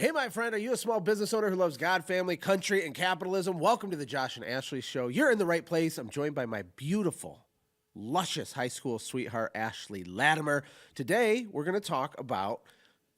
Hey, my friend, are you a small business owner who loves God, family, country, and capitalism? Welcome to the Josh and Ashley Show. You're in the right place. I'm joined by my beautiful, luscious high school sweetheart, Ashley Latimer. Today, we're going to talk about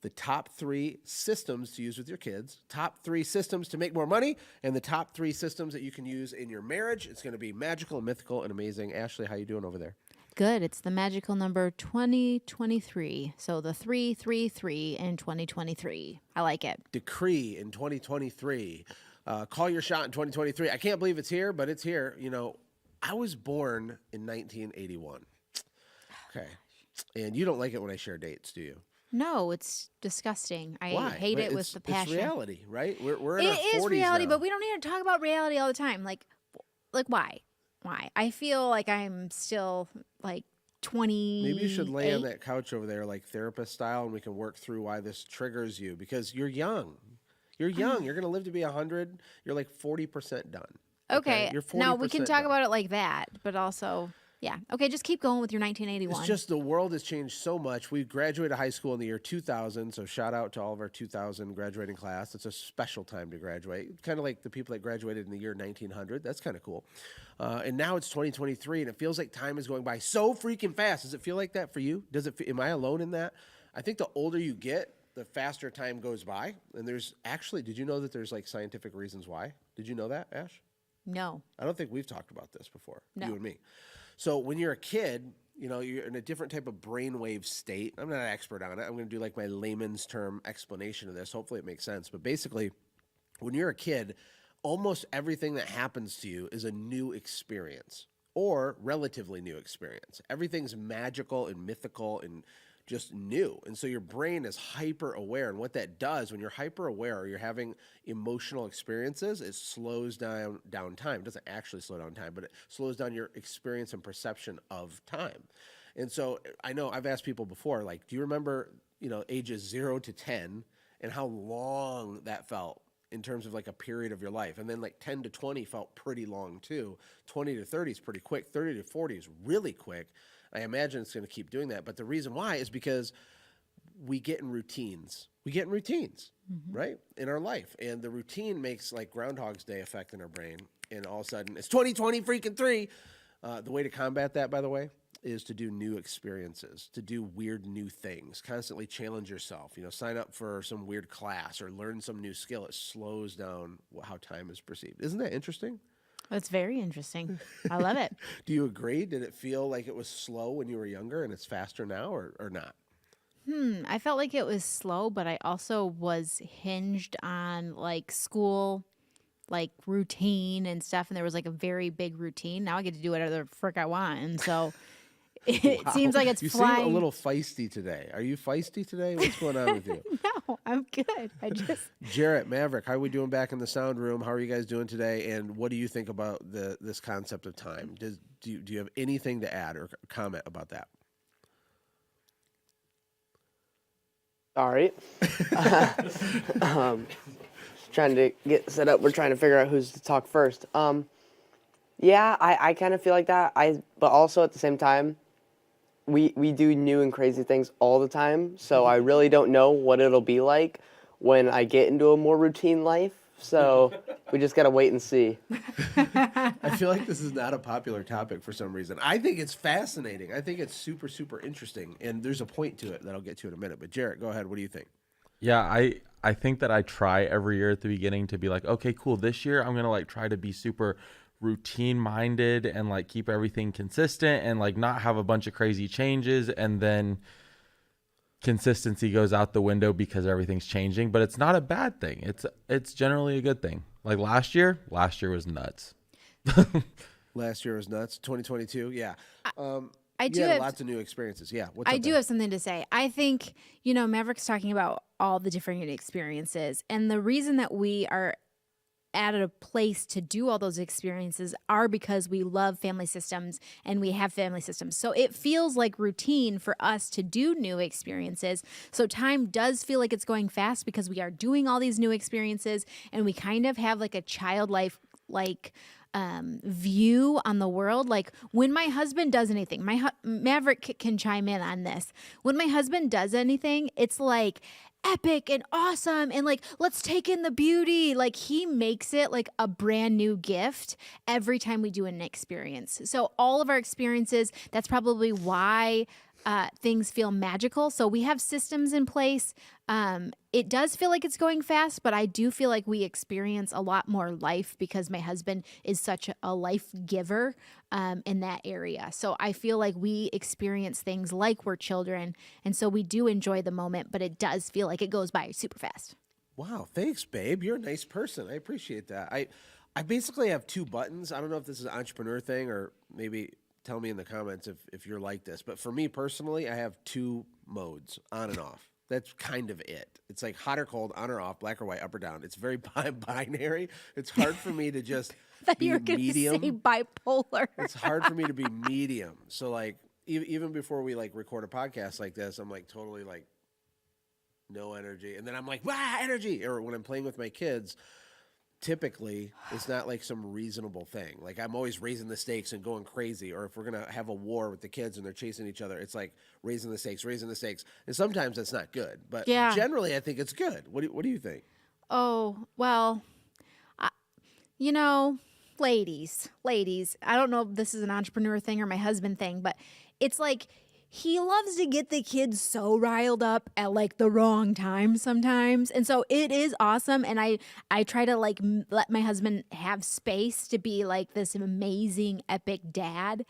the top 3 systems to use with your kids, top 3 systems to make more money, and the top 3 systems that you can use in your marriage. It's going to be magical, mythical, and amazing. Ashley, how you doing over there? Good. It's the magical number 2023. So the 333 in 2023. I like it. Decree in 2023. Call your shot in 2023. I can't believe it's here, but it's here. You know, I was born in 1981. Okay. And you don't like it when I share dates, do you? No, it's disgusting. I Why? hate it with the passion. It's reality, right? We're in our 40s It is reality, now. but we don't need to talk about reality all the time. Like why? Why? I feel like I'm still like 20. Maybe you should lay on that couch over there like therapist style, and we can work through why this triggers you, because you're young. You're young. You're going to live to be 100. You're like 40% done. Okay. You're 40% Now we can talk done. about it like that, but also, yeah. Okay, just keep going with your 1981. It's just the world has changed so much. We graduated high school in the year 2000, so shout out to all of our 2000 graduating class. It's a special time to graduate, kind of like the people that graduated in the year 1900. That's kind of cool. And now it's 2023, and it feels like time is going by so freaking fast. Does it feel like that for you? Am I alone in that? I think the older you get, the faster time goes by. And there's actually, did you know that there's like scientific reasons why? Did you know that, Ash? No. I don't think we've talked about this before, No. you and me. So when you're a kid, you know, you're in a different type of brainwave state. I'm not an expert on it. I'm going to do like my layman's term explanation of this. Hopefully it makes sense. But basically, when you're a kid, almost everything that happens to you is a new experience or relatively new experience. Everything's magical and mythical and just new. And so your brain is hyper aware. And what that does when you're hyper aware or you're having emotional experiences, it slows down time. It doesn't actually slow down time, but it slows down your experience and perception of time. And so I know I've asked people before, like, do you remember, you know, ages 0 to 10 and how long that felt in terms of like a period of your life? And then like 10 to 20 felt pretty long too. 20 to 30 is pretty quick. 30 to 40 is really quick. I imagine it's going to keep doing that. But the reason why is because we get in routines. Right? In our life. And the routine makes like Groundhog's Day effect in our brain. And all of a sudden, it's 2020 freaking 3. The way to combat that, by the way, is to do new experiences, to do weird new things, constantly challenge yourself, you know, sign up for some weird class or learn some new skill. It slows down how time is perceived. Isn't that interesting? That's very interesting. I love it. Do you agree? Did it feel like it was slow when you were younger and it's faster now or not? I felt like it was slow, but I also was hinged on like school, like routine and stuff. And there was like a very big routine. Now I get to do whatever the frick I want. And so it seems like it's you flying. seem a little feisty today. Are you feisty today? What's going on with you? No, I'm good. I just Jarrett, Maverick, how are we doing back in the sound room? How are you guys doing today? And what do you think about this concept of time? Do you have anything to add or comment about that? All right. Trying to get set up. We're trying to figure out who's to talk first. Yeah, I kind of feel like that. But also at the same time, we do new and crazy things all the time. So I really don't know what it'll be like when I get into a more routine life. So we just got to wait and see. I feel like this is not a popular topic for some reason. I think it's fascinating. I think it's super, super interesting. And there's a point to it that I'll get to in a minute. But Jarrett, go ahead. What do you think? Yeah, I think that I try every year at the beginning to be like, okay, cool. This year I'm going to like try to be super routine minded and like keep everything consistent and like not have a bunch of crazy changes. And then consistency goes out the window because everything's changing, but it's not a bad thing. It's generally a good thing. Like last year was nuts. Last year was nuts. 2022, yeah. I do you had have lots of new experiences. Yeah. What's I up do there? have something to say. I think, you know, Maverick's talking about all the different experiences. And the reason that we are at a place to do all those experiences are because we love family systems and we have family systems. So it feels like routine for us to do new experiences. So time does feel like it's going fast because we are doing all these new experiences and we kind of have like a childlike view on the world. Like when my husband does anything, Maverick can chime in on this. When my husband does anything, it's like epic and awesome and like let's take in the beauty. Like he makes it like a brand new gift every time we do an experience. So all of our experiences, that's probably why things feel magical. So we have systems in place. It does feel like it's going fast, but I do feel like we experience a lot more life because my husband is such a life giver in that area. So I feel like we experience things like we're children. And so we do enjoy the moment, but it does feel like it goes by super fast. Wow, thanks, babe. You're a nice person. I appreciate that. I basically have two buttons. I don't know if this is an entrepreneur thing or maybe tell me in the comments if you're like this. But for me personally, I have two modes, on and off. That's kind of it. It's like hot or cold, on or off, black or white, up or down. It's very binary. It's hard for me to just Thought be you were going to medium. say bipolar. It's hard for me to be medium. So like even before we like record a podcast like this, I'm like totally like no energy. And then I'm like, wow, energy. Or when I'm playing with my kids, typically it's not like some reasonable thing. Like I'm always raising the stakes and going crazy. Or if we're going to have a war with the kids and they're chasing each other, it's like raising the stakes. And sometimes that's not good. But Yeah. generally I think it's good. What do you think? Oh, well, you know, ladies, I don't know if this is an entrepreneur thing or my husband thing, but it's like he loves to get the kids so riled up at like the wrong time sometimes. And so it is awesome. And I try to like let my husband have space to be like this amazing, epic dad.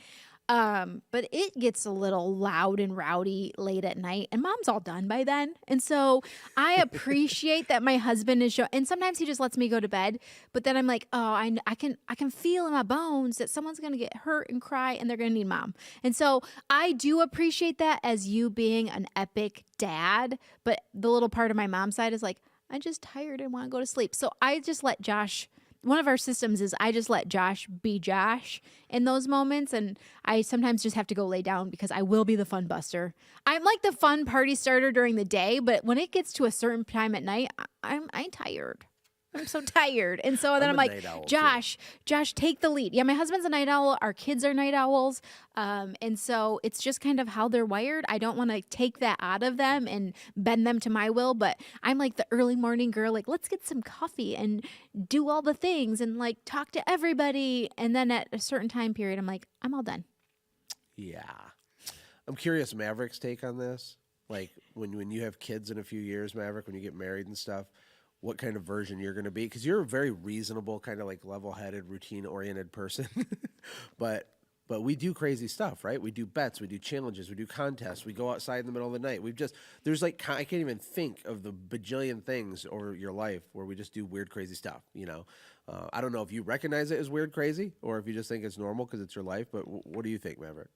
But it gets a little loud and rowdy late at night and mom's all done by then. And so I appreciate that my husband is and sometimes he just lets me go to bed, but then I'm like, oh, I can feel in my bones that someone's going to get hurt and cry and they're going to need mom. And so I do appreciate that as you being an epic dad, but the little part of my mom's side is like, I'm just tired and want to go to sleep. So I just let Josh. One of our systems is I just let Josh be Josh in those moments. And I sometimes just have to go lay down because I will be the fun buster. I'm like the fun party starter during the day, but when it gets to a certain time at night, I'm tired. I'm so tired. And so then I'm a like, night owl, too. Josh, take the lead. Yeah, my husband's a night owl. Our kids are night owls. And so it's just kind of how they're wired. I don't want to take that out of them and bend them to my will, but I'm like the early morning girl, like, let's get some coffee and do all the things and like talk to everybody. And then at a certain time period, I'm like, I'm all done. Yeah. I'm curious Maverick's take on this. Like when you have kids in a few years, Maverick, when you get married and stuff, what kind of version you're going to be. Because you're a very reasonable, kind of like level-headed, routine-oriented person. but we do crazy stuff, right? We do bets, we do challenges, we do contests, we go outside in the middle of the night. There's like, I can't even think of the bajillion things over your life where we just do weird, crazy stuff, you know? I don't know if you recognize it as weird, crazy, or if you just think it's normal because it's your life, but what do you think, Maverick?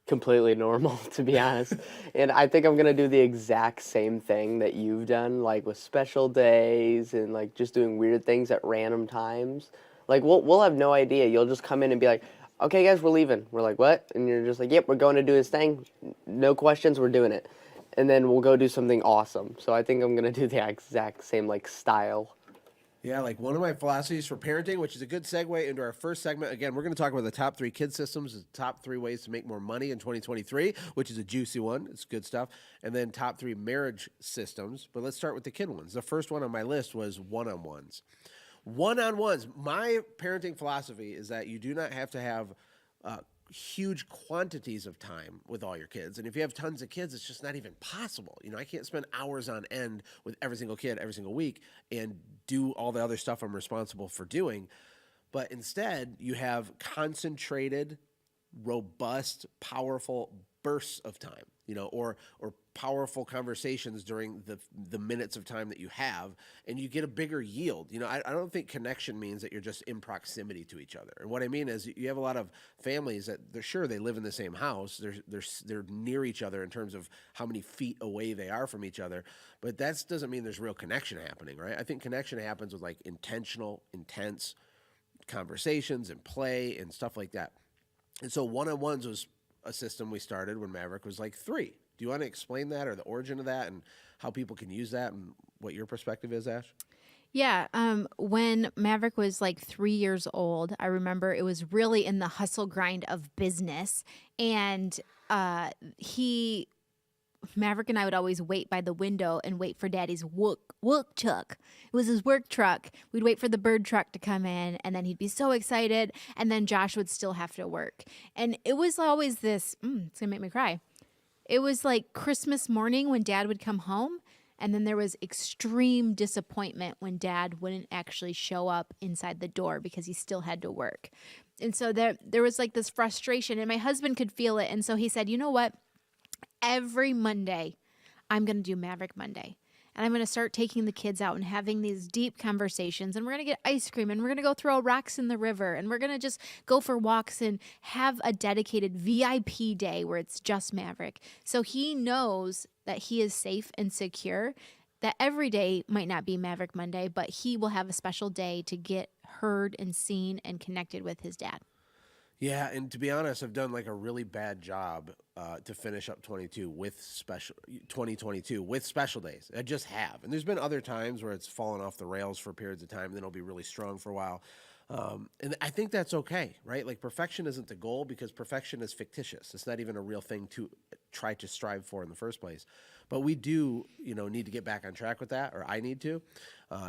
Completely normal, to be honest. And I think I'm gonna do the exact same thing that you've done, like with special days and like just doing weird things at random times. Like we'll have no idea. You'll just come in and be like, "Okay, guys, we're leaving." We're like, "What?" And you're just like, "Yep, we're going to do this thing. No questions, we're doing it." And then we'll go do something awesome. So I think I'm gonna do the exact same like style. Yeah, like one of my philosophies for parenting, which is a good segue into our first segment. Again, we're going to talk about the top 3 kid systems, the top 3 ways to make more money in 2023, which is a juicy one. It's good stuff. And then top 3 marriage systems. But let's start with the kid ones. The first one on my list was one-on-ones. One-on-ones. My parenting philosophy is that you do not have to have huge quantities of time with all your kids. And if you have tons of kids, it's just not even possible. You know, I can't spend hours on end with every single kid every single week and do all the other stuff I'm responsible for doing. But instead, you have concentrated, robust, powerful bursts of time, you know, or powerful conversations during the minutes of time that you have, and you get a bigger yield. You know, I don't think connection means that you're just in proximity to each other. And what I mean is you have a lot of families that they live in the same house. They're near each other in terms of how many feet away they are from each other, but that doesn't mean there's real connection happening, right? I think connection happens with like intentional, intense conversations and play and stuff like that. And so one-on-ones was a system we started when Maverick was like 3. Do you want to explain that or the origin of that and how people can use that and what your perspective is, Ash? Yeah, when Maverick was like 3 years old, I remember it was really in the hustle grind of business, and he Maverick and I would always wait by the window and wait for Daddy's work truck. It was his work truck. We'd wait for the bird truck to come in, and then he'd be so excited, and then Josh would still have to work. And it was always this, it's gonna make me cry. It was like Christmas morning when Dad would come home, and then there was extreme disappointment when Dad wouldn't actually show up inside the door because he still had to work. And so there was like this frustration, and my husband could feel it. And so he said, you know what? Every Monday, I'm going to do Maverick Monday. And I'm going to start taking the kids out and having these deep conversations. And we're going to get ice cream, and we're going to go throw rocks in the river. And we're going to just go for walks and have a dedicated VIP day where it's just Maverick. So he knows that he is safe and secure, that every day might not be Maverick Monday, but he will have a special day to get heard and seen and connected with his dad. Yeah, and to be honest, I've done like a really bad job to finish up 2022 with special days. I just have, and there's been other times where it's fallen off the rails for periods of time, and then it'll be really strong for a while. And I think that's okay, right? Like perfection isn't the goal because perfection is fictitious. It's not even a real thing to try to strive for in the first place. But we do, need to get back on track with that, or I need to.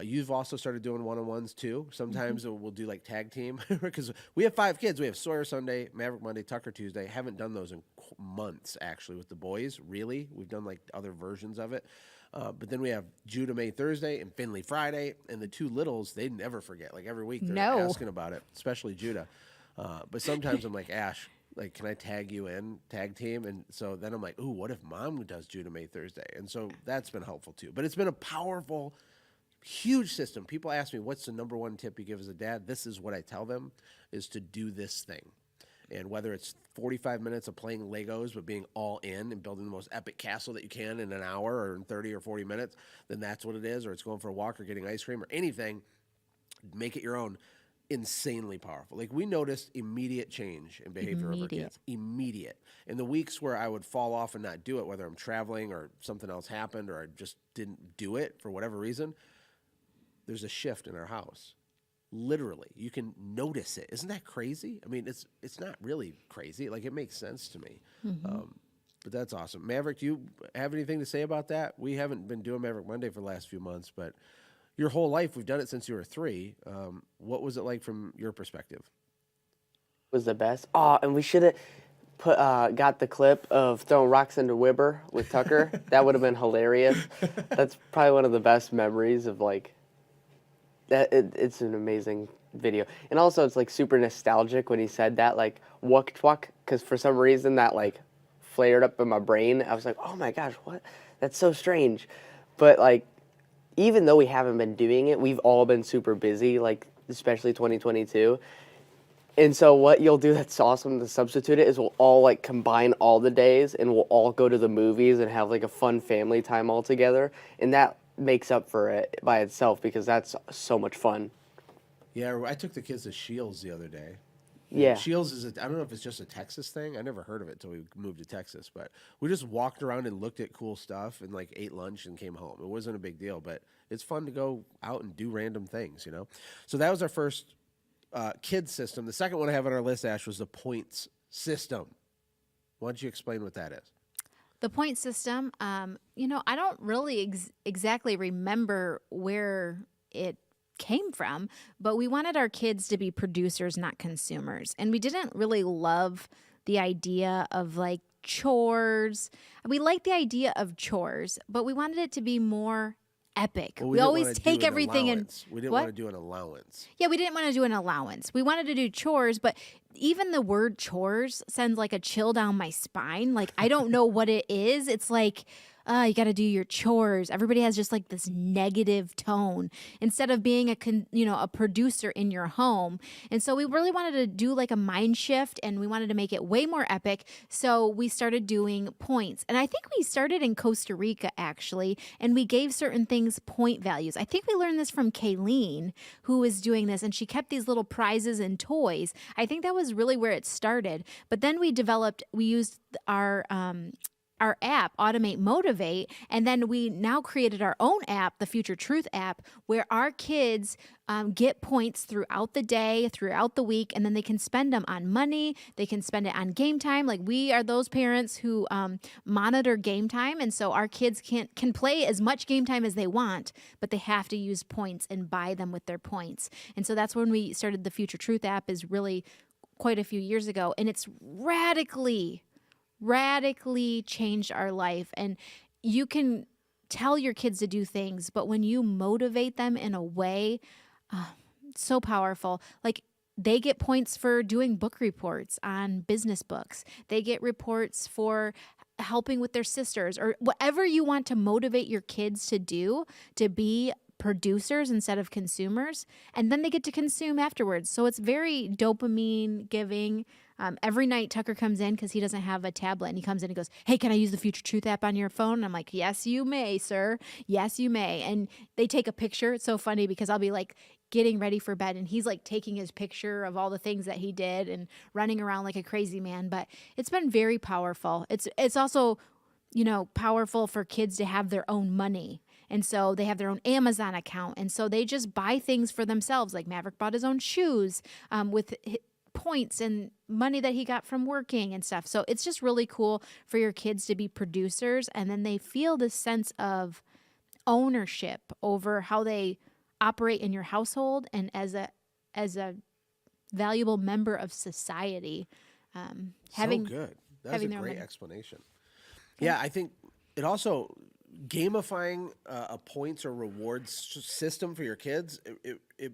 You've also started doing one-on-ones too. Sometimes we'll do like tag team because we have 5 kids. We have Sawyer Sunday, Maverick Monday, Tucker Tuesday. Haven't done those in months actually with the boys. Really, we've done like other versions of it. But then we have Judah May Thursday and Finley Friday, and the 2 littles, they never forget. Like every week they're asking about it, especially Judah. But sometimes I'm like, Ash, like, can I tag you in, tag team? And so then I'm like, ooh, what if Mom does Judah May Thursday? And so that's been helpful too. But it's been a powerful, huge system. People ask me, what's the number one tip you give as a dad? This is what I tell them, is to do this thing. And whether it's 45 minutes of playing Legos but being all in and building the most epic castle that you can in an hour or in 30 or 40 minutes, then that's what it is. Or it's going for a walk or getting ice cream or anything. Make it your own. Insanely powerful. Like we noticed immediate change in behavior of our kids. Immediate. In the weeks where I would fall off and not do it, whether I'm traveling or something else happened or I just didn't do it for whatever reason, there's a shift in our house. Literally, you can notice it. Isn't that crazy? I mean, it's not really crazy. Like it makes sense to me. But that's awesome. Maverick, do you have anything to say about that? We haven't been doing Maverick Monday for the last few months, but your whole life, we've done it since you were 3. What was it like from your perspective? Was the best. Oh, and we should have got the clip of throwing rocks into Wibber with Tucker. That would have been hilarious. That's probably one of the best memories of like that. It's an amazing video, and also it's like super nostalgic when he said that, like wuck twuck, because for some reason that like flared up in my brain. I was like, oh my gosh, what? That's so strange, but like. Even though we haven't been doing it, we've all been super busy, like especially 2022. And so what you'll do that's awesome to substitute it is we'll all like combine all the days and we'll all go to the movies and have like a fun family time all together. And that makes up for it by itself because that's so much fun. Yeah, I took the kids to Shields the other day. Yeah. Shields is, I don't know if it's just a Texas thing. I never heard of it until we moved to Texas, but we just walked around and looked at cool stuff and like ate lunch and came home. It wasn't a big deal, but it's fun to go out and do random things, So that was our first kid system. The second one I have on our list, Ash, was the points system. Why don't you explain what that is? The point system, I don't really exactly remember where it came from, but we wanted our kids to be producers, not consumers. And we didn't really love the idea of like chores. We liked the idea of chores, but we wanted it to be more epic. Well, we always take everything and we didn't want to do an allowance. Yeah, we didn't want to do an allowance. We wanted to do chores, but even the word chores sends like a chill down my spine. Like I don't know what it is. It's like you got to do your chores. Everybody has just like this negative tone instead of being a producer in your home. And so we really wanted to do like a mind shift and we wanted to make it way more epic. So we started doing points. And I think we started in Costa Rica actually, and we gave certain things point values. I think we learned this from Kayleen, who was doing this, and she kept these little prizes and toys. I think that was really where it started. But then we used our our app, Automate Motivate, and then we now created our own app, the Future Truth app, where our kids get points throughout the day, throughout the week, and then they can spend them on money. They can spend it on game time. Like, we are those parents who monitor game time, and so our kids can play as much game time as they want, but they have to use points and buy them with their points. And so that's when we started the Future Truth app, is really quite a few years ago, and it's radically changed our life. And you can tell your kids to do things, but when you motivate them in a way, it's so powerful. Like, they get points for doing book reports on business books. They get reports for helping with their sisters, or whatever you want to motivate your kids to do, to be producers instead of consumers, and then they get to consume afterwards. So it's very dopamine giving. Every night Tucker comes in because he doesn't have a tablet, and he comes in and goes, "Hey, can I use the Future Truth app on your phone?" And I'm like, "Yes, you may, sir. Yes, you may." And they take a picture. It's so funny because I'll be like getting ready for bed, and he's like taking his picture of all the things that he did and running around like a crazy man. But it's been very powerful. It's also, powerful for kids to have their own money. And so they have their own Amazon account. And so they just buy things for themselves. Like Maverick bought his own shoes with points and money that he got from working and stuff. So it's just really cool for your kids to be producers. And then they feel this sense of ownership over how they operate in your household and as a valuable member of society. So good. That's a great explanation. Yeah, I think it also gamifying a points or rewards system for your kids, it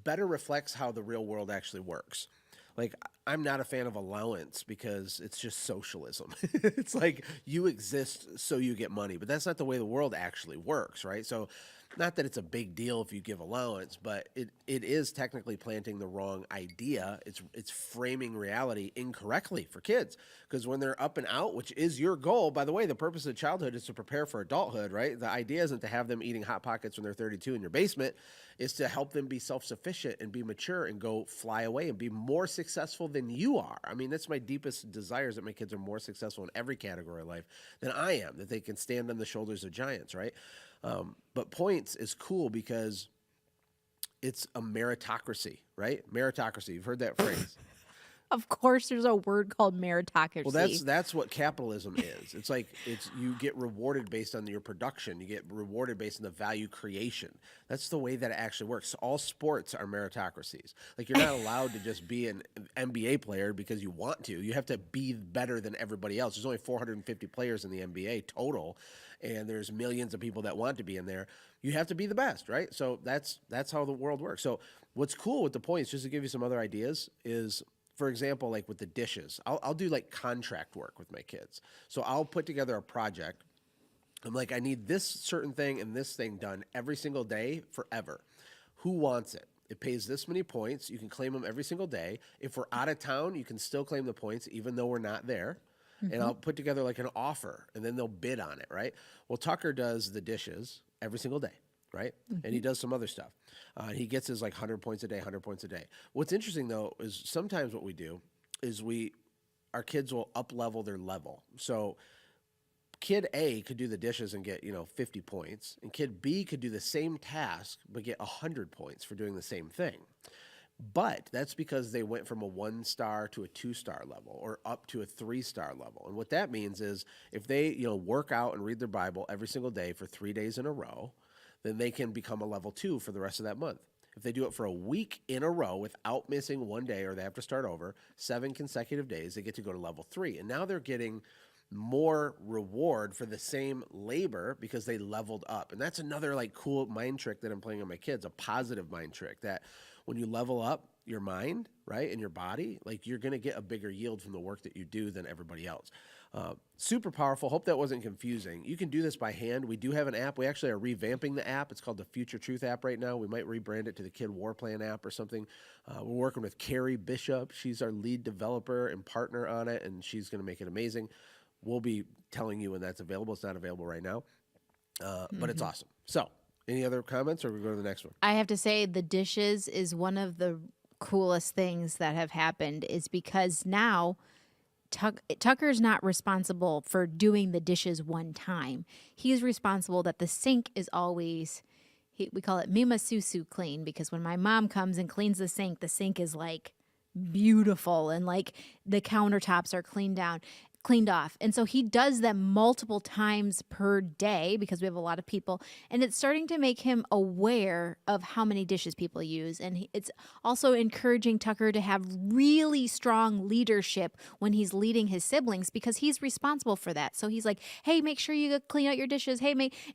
better reflects how the real world actually works. Like, I'm not a fan of allowance because it's just socialism. It's like you exist so you get money, but that's not the way the world actually works, right? So not that it's a big deal if you give allowance, but it is technically planting the wrong idea. It's framing reality incorrectly for kids, because when they're up and out, which is your goal, by the way, the purpose of childhood is to prepare for adulthood, right? The idea isn't to have them eating Hot Pockets when they're 32 in your basement. It's to help them be self-sufficient and be mature and go fly away and be more successful than you are. I mean, that's my deepest desire, is that my kids are more successful in every category of life than I am, that they can stand on the shoulders of giants, right? But points is cool because it's a meritocracy, right? Meritocracy. You've heard that phrase. Of course, there's a word called meritocracy. Well, that's what capitalism is. It's like you get rewarded based on your production. You get rewarded based on the value creation. That's the way that it actually works. All sports are meritocracies. Like, you're not allowed to just be an NBA player because you want to. You have to be better than everybody else. There's only 450 players in the NBA total, and there's millions of people that want to be in there. You have to be the best, right? So that's how the world works. So what's cool with the points, just to give you some other ideas, is, for example, like with the dishes, I'll do like contract work with my kids. So I'll put together a project. I'm like, I need this certain thing and this thing done every single day forever. Who wants it? It pays this many points. You can claim them every single day. If we're out of town, you can still claim the points even though we're not there. Mm-hmm. And I'll put together like an offer, and then they'll bid on it, right? Well, Tucker does the dishes every single day, right? Mm-hmm. And he does some other stuff. He gets his like 100 points a day, 100 points a day. What's interesting, though, is sometimes what we do is our kids will up-level their level. So kid A could do the dishes and get, 50 points, and kid B could do the same task but get 100 points for doing the same thing. But that's because they went from a 1-star to a 2-star level, or up to a 3-star level. And what that means is if they, work out and read their Bible every single day for 3 days in a row, then they can become a level 2 for the rest of that month. If they do it for a week in a row without missing one day, or they have to start over 7 consecutive days, they get to go to level 3. And now they're getting more reward for the same labor because they leveled up. And that's another like cool mind trick that I'm playing on my kids, a positive mind trick, that when you level up your mind, right, and your body, like, you're going to get a bigger yield from the work that you do than everybody else. Super powerful. Hope that wasn't confusing. You can do this by hand. We do have an app. We actually are revamping the app. It's called the Future Truth app right now. We might rebrand it to the Kid War Plan app or something. We're working with Carrie Bishop. She's our lead developer and partner on it, and she's going to make it amazing. We'll be telling you when that's available. It's not available right now, but it's awesome. So, any other comments, or we go to the next one? I have to say, the dishes is one of the coolest things that have happened, is because now Tucker's not responsible for doing the dishes one time. He's responsible that the sink is always, we call it Mima Susu clean, because when my mom comes and cleans the sink is like beautiful and like the countertops are cleaned off. And so he does them multiple times per day because we have a lot of people, and it's starting to make him aware of how many dishes people use. And it's also encouraging Tucker to have really strong leadership when he's leading his siblings, because he's responsible for that. So he's like, hey, make sure you clean out your dishes.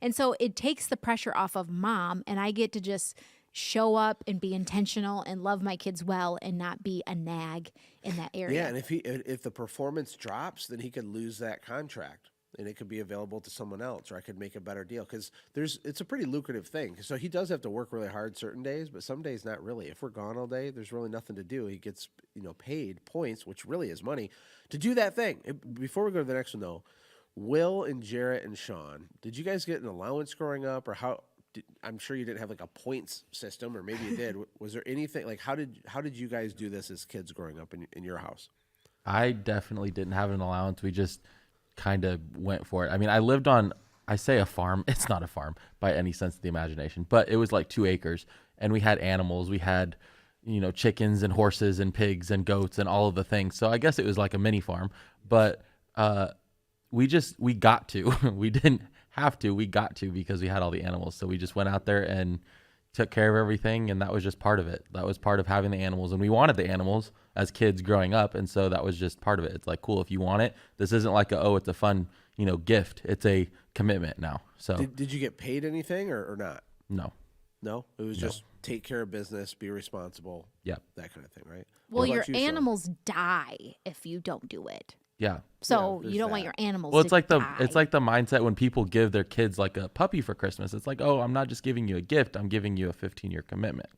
And so it takes the pressure off of mom, and I get to just show up and be intentional and love my kids well and not be a nag in that area. Yeah, and if the performance drops, then he could lose that contract, and it could be available to someone else, or I could make a better deal, because it's a pretty lucrative thing. So he does have to work really hard certain days, but some days not really. If we're gone all day, there's really nothing to do. He gets paid points, which really is money, to do that thing. Before we go to the next one though, Will and Jarrett and Sean, did you guys get an allowance growing up, or how? I'm sure you didn't have like a points system, or maybe you did. Was there anything like how did you guys do this as kids growing up in your house? I definitely didn't have an allowance. We just kind of went for it. I mean, I lived on, I say a farm. It's not a farm by any sense of the imagination, but it was like 2 acres, and we had animals. We had, chickens and horses and pigs and goats and all of the things. So I guess it was like a mini farm, but we got to. We didn't have to. We got to because we had all the animals. So we just went out there and took care of everything, and that was just part of it. That was part of having the animals, and we wanted the animals as kids growing up, and so that was just part of it. It's like, cool, if you want it. This isn't like it's a fun, gift. It's a commitment now. So did you get paid anything or not? No, it was just take care of business, be responsible. Yeah, that kind of thing, right? Well, your animals die if you don't do it. Yeah. So you don't want your animals. Well, it's like die. it's like the mindset when people give their kids like a puppy for Christmas. It's like, oh, I'm not just giving you a gift. I'm giving you a 15-year commitment.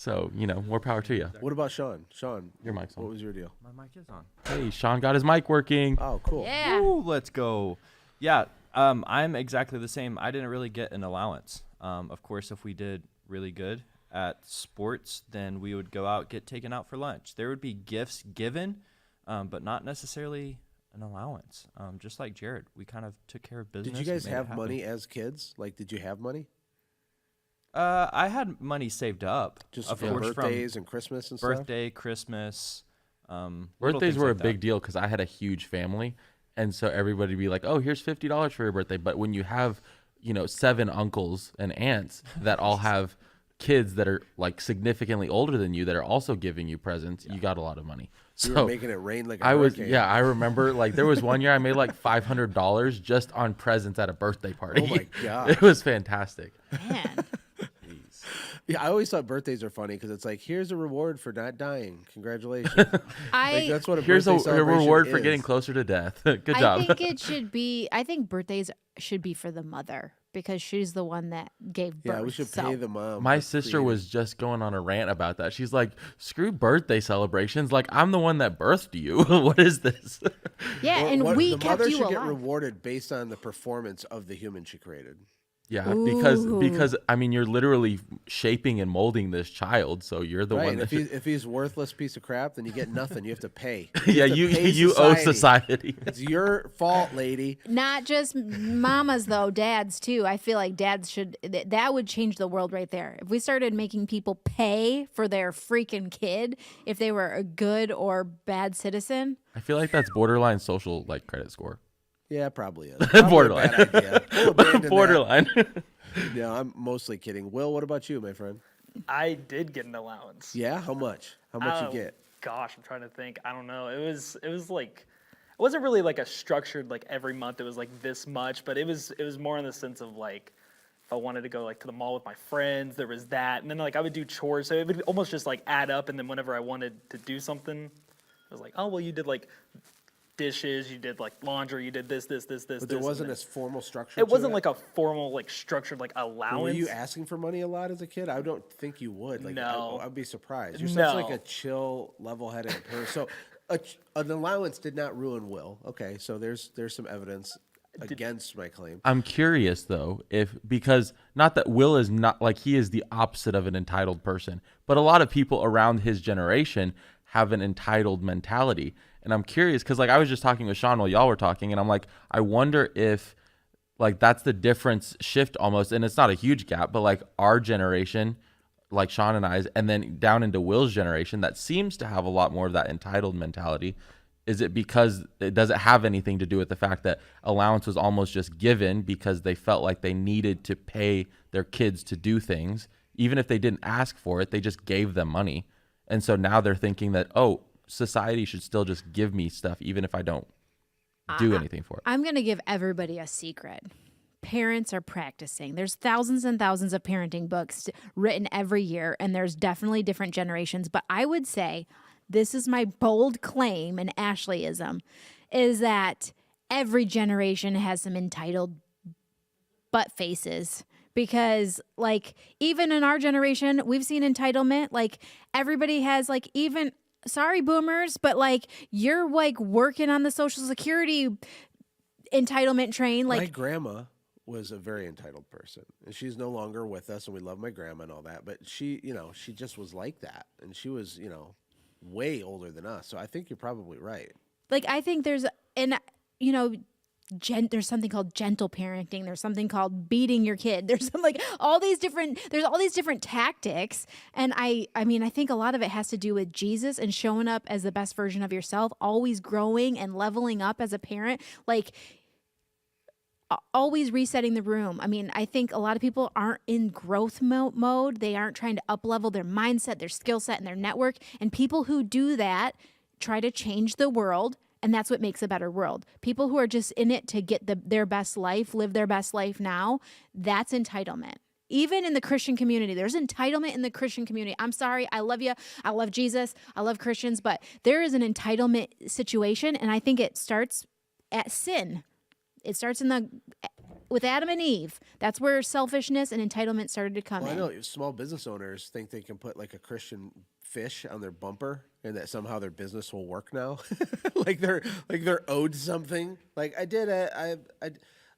So more power to you. What about Sean? Sean, your mic's on. What was your deal? My mic is on. Hey, Sean got his mic working. Oh, cool. Yeah. Ooh, let's go. Yeah. I'm exactly the same. I didn't really get an allowance. Of course, if we did really good at sports, then we would go out, get taken out for lunch. There would be gifts given, but not necessarily an allowance. Just like Jared, we kind of took care of business. Did you guys have money as kids? Like, did you have money? I had money saved up. Just of for course, birthdays and Christmas and birthday, Christmas. Birthdays were a big deal because I had a huge family, and so everybody would be like, "Oh, here's $50 for your birthday." But when you have, 7 uncles and aunts that all have kids that are like significantly older than you that are also giving you presents, you got a lot of money. You So were making it rain like a hurricane. I remember like there was one year I made like $500 just on presents at a birthday party. Oh my God. It was fantastic. Man. Yeah, I always thought birthdays are funny because it's like, here's a reward for not dying. Congratulations. That's what Here's a birthday reward celebration for is. getting closer to death. Good I job. think birthdays should be for the mother because she's the one that gave birth. Yeah, we should pay the mom. My That's sister creative. was just going on a rant about that. She's like, screw birthday celebrations. Like, I'm the one that birthed you. What is this? Yeah, Well, and we the kept mother you should get alive. rewarded based on the performance of the human she created. Yeah, Ooh. because I mean, you're literally shaping and molding this child. So you're the Right, one and that if he's worthless piece of crap, then you get nothing. You have to pay. yeah, have to pay you owe society. It's your fault, lady. Not just mamas though, dads too. I feel like dads should. That would change the world right there. If we started making people pay for their freaking kid, if they were a good or bad citizen. I feel like that's borderline social like credit score. Yeah, it probably is. Probably Borderline. A bad idea. We'll abandon that. Borderline. Yeah, I'm mostly kidding. Will, what about you, my friend? I did get an allowance. Yeah, how much? How much Oh, you get? Gosh, I'm trying to think. I don't know. It was like, it wasn't really like a structured like every month it was like this much, but it was more in the sense of like if I wanted to go like to the mall with my friends, there was that, and then like I would do chores, so it would almost just like add up, and then whenever I wanted to do something, it was like, oh well, you did like dishes, you did like laundry, you did this. But there wasn't a formal structure. It to wasn't like a formal like structured like allowance. Were you asking for money a lot as a kid? I don't think you would. Like, No. I'd be surprised. You're such like No. a chill, level-headed person. So an allowance did not ruin Will. Okay, so there's some evidence against my claim. I'm curious though, because not that Will is not like he is the opposite of an entitled person, but a lot of people around his generation have an entitled mentality. And I'm curious because like I was just talking with Sean while y'all were talking, and I'm like, I wonder if like that's the difference shift almost, and it's not a huge gap, but like our generation, like Sean and I's, and then down into Will's generation that seems to have a lot more of that entitled mentality. Is it because it doesn't have anything to do with the fact that allowance was almost just given because they felt like they needed to pay their kids to do things? Even if they didn't ask for it, they just gave them money. And so now they're thinking that, oh, society should still just give me stuff even if I don't do anything for it. I'm going to give everybody a secret. Parents are practicing. There's thousands and thousands of parenting books written every year, and there's definitely different generations. But I would say, this is my bold claim, and Ashleyism, is that every generation has some entitled butt faces. Because, like, even in our generation, we've seen entitlement. Like, everybody has, like, even, sorry, boomers, but, like, you're, like, working on the Social Security entitlement train. Like, my grandma was a very entitled person, and she's no longer with us, and we love my grandma and all that, but she, you know, she just was like that, and she was, you know, way older than us. So I think you're probably right. like, I think there's, and, you know, there's something called gentle parenting. There's something called beating your kid. There's some, like, there's all these different tactics. And I mean, I think a lot of it has to do with Jesus and showing up as the best version of yourself, always growing and leveling up as a parent, like always resetting the room. I mean, I think a lot of people aren't in growth mode. They aren't trying to up level their mindset, their skill set, and their network. And people who do that try to change the world. And that's what makes a better world. People who are just in it to get their best life, live their best life now, that's entitlement. Even in the Christian community, there's entitlement in the Christian community. I'm sorry, I love you. I love Jesus. I love Christians, but there is an entitlement situation, and I think it starts at sin. It starts with Adam and Eve. That's where selfishness and entitlement started to come Well, I in. know small business owners think they can put like a Christian fish on their bumper, and that somehow their business will work now. like they're owed something. Like I did it.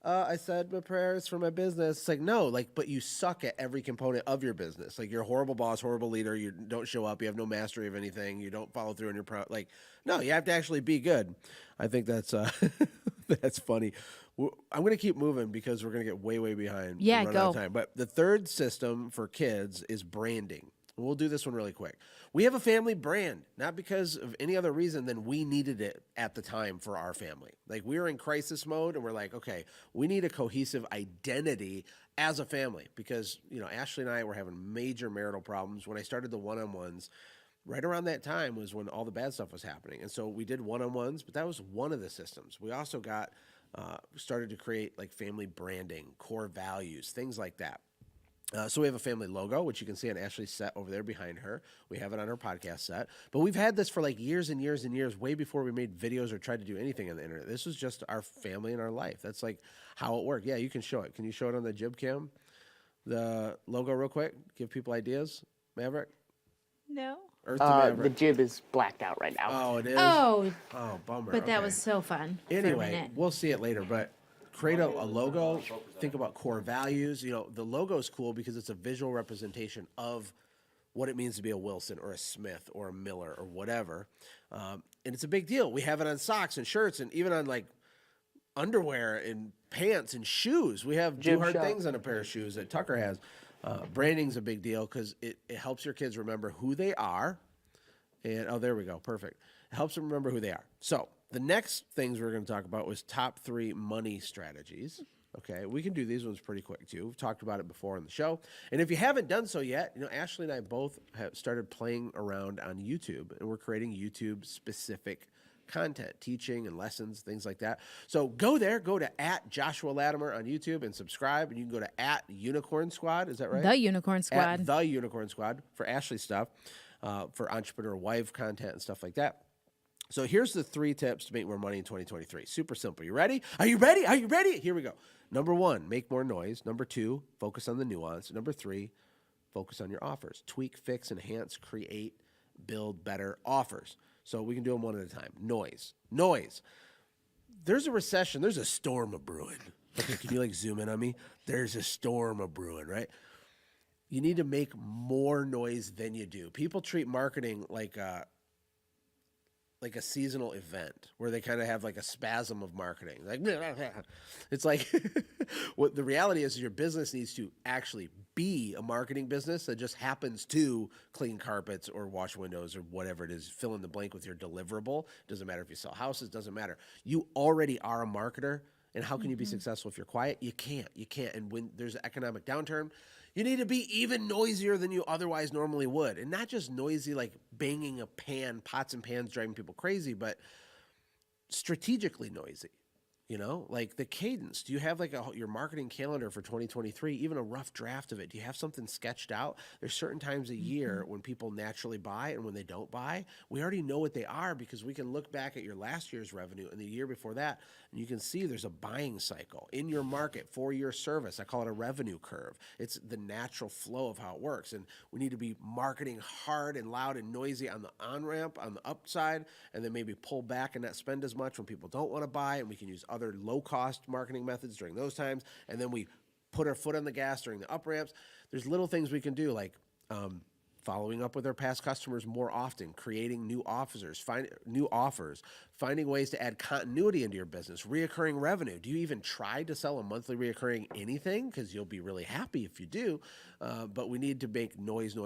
I said my prayers for my business. It's like, no, like, but you suck at every component of your business. Like, you're a horrible boss, horrible leader. You don't show up. You have no mastery of anything. You don't follow through on your like, no, you have to actually be good. I think that's that's funny. I'm going to keep moving because we're going to get way, way behind. Yeah, and run out of go. time. But the third system for kids is branding. We'll do this one really quick. We have a family brand, not because of any other reason than we needed it at the time for our family. Like, we were in crisis mode, and we're like, okay, we need a cohesive identity as a family because, you know, Ashley and I were having major marital problems. When I started the one-on-ones, right around that time was when all the bad stuff was happening. And so we did one-on-ones, but that was one of the systems. We also got started to create like family branding, core values, things like that. So we have a family logo, which you can see on Ashley's set over there behind her. We have it on her podcast set. But we've had this for like years and years and years, way before we made videos or tried to do anything on the internet. This was just our family and our life. That's like how it worked. Yeah, you can show it. Can you show it on the Jib Cam? The logo real quick? Give people ideas. Maverick? No. Earth to The Maverick. jib is blacked out right now. Oh, it is? Oh, Oh, bummer. but that Okay. was so fun. for a Anyway, minute. we'll see it later, but create a logo, think about core values. You know, the logo is cool because it's a visual representation of what it means to be a Wilson or a Smith or a Miller or whatever. And it's a big deal. We have it on socks and shirts and even on like underwear and pants and shoes. We have do Gym hard shop. things on a pair of shoes that Tucker has. Branding's a big deal because it helps your kids remember who they are. And, oh, there we go. Perfect. It helps them remember who they are. So the next things we're going to talk about was top 3 money strategies. Okay, we can do these ones pretty quick too. We've talked about it before on the show. And if you haven't done so yet, you know, Ashley and I both have started playing around on YouTube, and we're creating YouTube specific content, teaching and lessons, things like that. So go there, go to @JoshuaLatimer on YouTube and subscribe, and you can go to @Unicorn Squad. Is that right? The Unicorn Squad. The Unicorn Squad for Ashley stuff, for entrepreneur wife content and stuff like that. So here's the 3 tips to make more money in 2023. Super simple. You ready? Are you ready? Are you ready? Here we go. Number 1, make more noise. Number 2, focus on the nuance. Number 3, focus on your offers. Tweak, fix, enhance, create, build better offers. So we can do them one at a time. Noise. There's a recession. There's a storm a brewing. Okay, can you like zoom in on me? There's a storm a brewing, right? You need to make more noise than you do. People treat marketing like like a seasonal event where they kind of have like a spasm of marketing. Like it's like what the reality is your business needs to actually be a marketing business that just happens to clean carpets or wash windows or whatever it is. Fill in the blank with your deliverable. Doesn't matter if you sell houses, doesn't matter. You already are a marketer. And how can you be successful if you're quiet? You can't. You can't. And when there's an economic downturn, you need to be even noisier than you otherwise normally would. And not just noisy like banging a pan, pots and pans driving people crazy, but strategically noisy. You know, like the cadence. Do you have like your marketing calendar for 2023, even a rough draft of it? Do you have something sketched out? There's certain times a year when people naturally buy and when they don't buy. We already know what they are because we can look back at your last year's revenue and the year before that, and you can see there's a buying cycle in your market for your service. I call it a revenue curve. It's the natural flow of how it works. And we need to be marketing hard and loud and noisy on the on-ramp, on the upside, and then maybe pull back and not spend as much when people don't want to buy, and we can use other low-cost marketing methods during those times, and then we put our foot on the gas during the up ramps. There's little things we can do, like following up with our past customers more often, creating new offers, finding ways to add continuity into your business, reoccurring revenue. Do you even try to sell a monthly reoccurring anything? Because you'll be really happy if you do, but we need to make noise.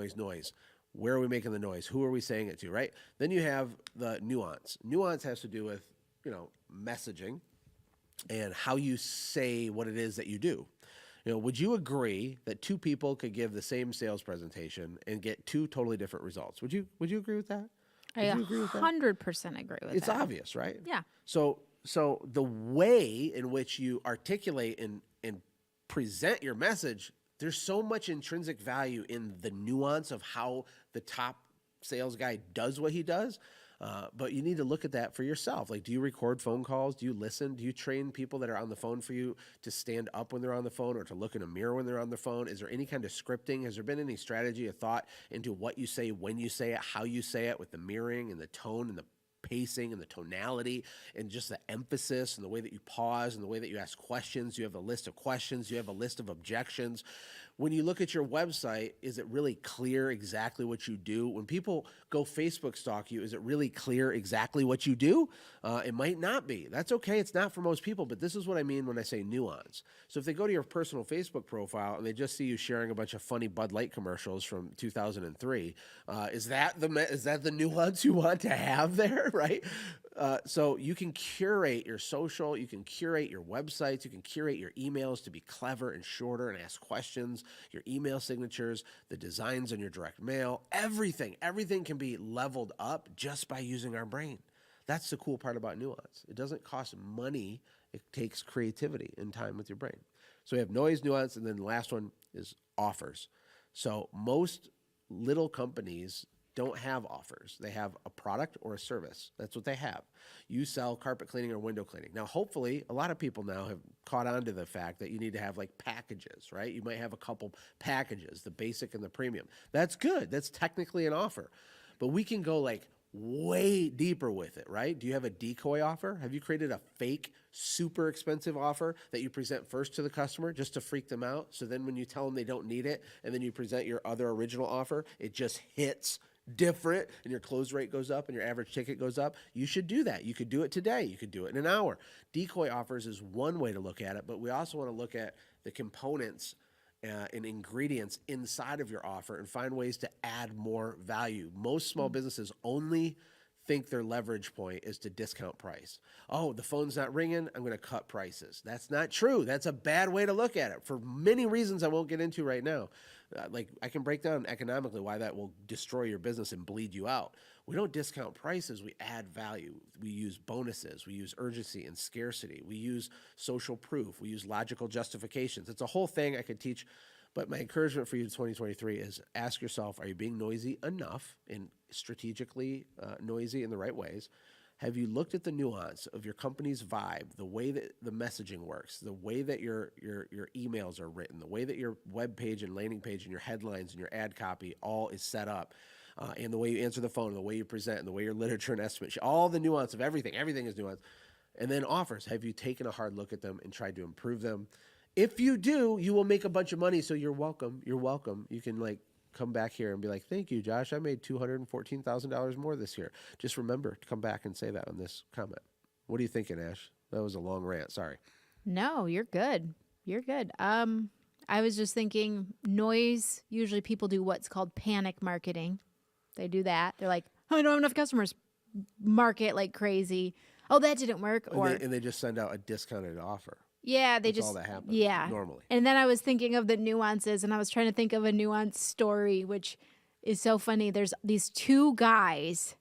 Where are we making the noise? Who are we saying it to, right? Then you have the nuance. Nuance has to do with, messaging and how you say what it is that you do. Would you agree that two people could give the same sales presentation and get two totally different results? Would you agree with that? I 100% agree with It's that. obvious, right? Yeah. So the way in which you articulate and present your message, there's so much intrinsic value in the nuance of how the top sales guy does what he does. But you need to look at that for yourself. Like, do you record phone calls? Do you listen? Do you train people that are on the phone for you to stand up when they're on the phone or to look in a mirror when they're on the phone? Is there any kind of scripting? Has there been any strategy or thought into what you say, when you say it, how you say it, with the mirroring and the tone and the pacing and the tonality and just the emphasis and the way that you pause and the way that you ask questions? You have a list of questions. You have a list of objections. When you look at your website, is it really clear exactly what you do? When people go Facebook stalk you, is it really clear exactly what you do? It might not be. That's okay. It's not for most people, but this is what I mean when I say nuance. So if they go to your personal Facebook profile and they just see you sharing a bunch of funny Bud Light commercials from 2003, is that the nuance you want to have there, right? So you can curate your social, you can curate your websites, you can curate your emails to be clever and shorter and ask questions, your email signatures, the designs on your direct mail, everything can be leveled up just by using our brain. That's the cool part about nuance. It doesn't cost money. It takes creativity and time with your brain. So we have noise, nuance, and then the last one is offers. So most little companies don't have offers. They have a product or a service. That's what they have. You sell carpet cleaning or window cleaning. Now, hopefully, a lot of people now have caught on to the fact that you need to have like packages, right? You might have a couple packages, the basic and the premium. That's good. That's technically an offer. But we can go like way deeper with it, right? Do you have a decoy offer? Have you created a fake, super expensive offer that you present first to the customer just to freak them out? So then when you tell them they don't need it and then you present your other original offer, it just hits different and your close rate goes up and your average ticket goes up. You should do that. You could do it today. You could do it in an hour. Decoy offers is one way to look at it, but we also want to look at the components and ingredients inside of your offer and find ways to add more value. Most small businesses only think their leverage point is to discount price. Oh, the phone's not ringing, I'm going to cut prices. That's not true. That's a bad way to look at it for many reasons I won't get into right now. Like I can break down economically why that will destroy your business and bleed you out. We don't discount prices, we add value. We use bonuses, we use urgency and scarcity. We use social proof, we use logical justifications. It's a whole thing I could teach, but my encouragement for you in 2023 is ask yourself, are you being noisy emaff and strategically noisy in the right ways? Have you looked at the nuance of your company's vibe, the way that the messaging works, the way that your emails are written, the way that your web page and landing page and your headlines and your ad copy all is set up, and the way you answer the phone, and the way you present, and the way your literature and estimate, all the nuance of everything is nuance. And then offers, have you taken a hard look at them and tried to improve them? If you do, you will make a bunch of money, so you're welcome. You're welcome. You can like come back here and be like, thank you, Josh. I made $214,000 more this year. Just remember to come back and say that on this comment. What are you thinking, Ash? That was a long rant. Sorry. No, you're good. You're good. I was just thinking noise. Usually people do what's called panic marketing. They do that. They're like, oh, I don't have enough customers. Market like crazy. Oh, that didn't work. And they just send out a discounted offer. Yeah, they That's just all that happens normally. And then I was thinking of the nuances, and I was trying to think of a nuanced story, which is so funny. There's these two guys.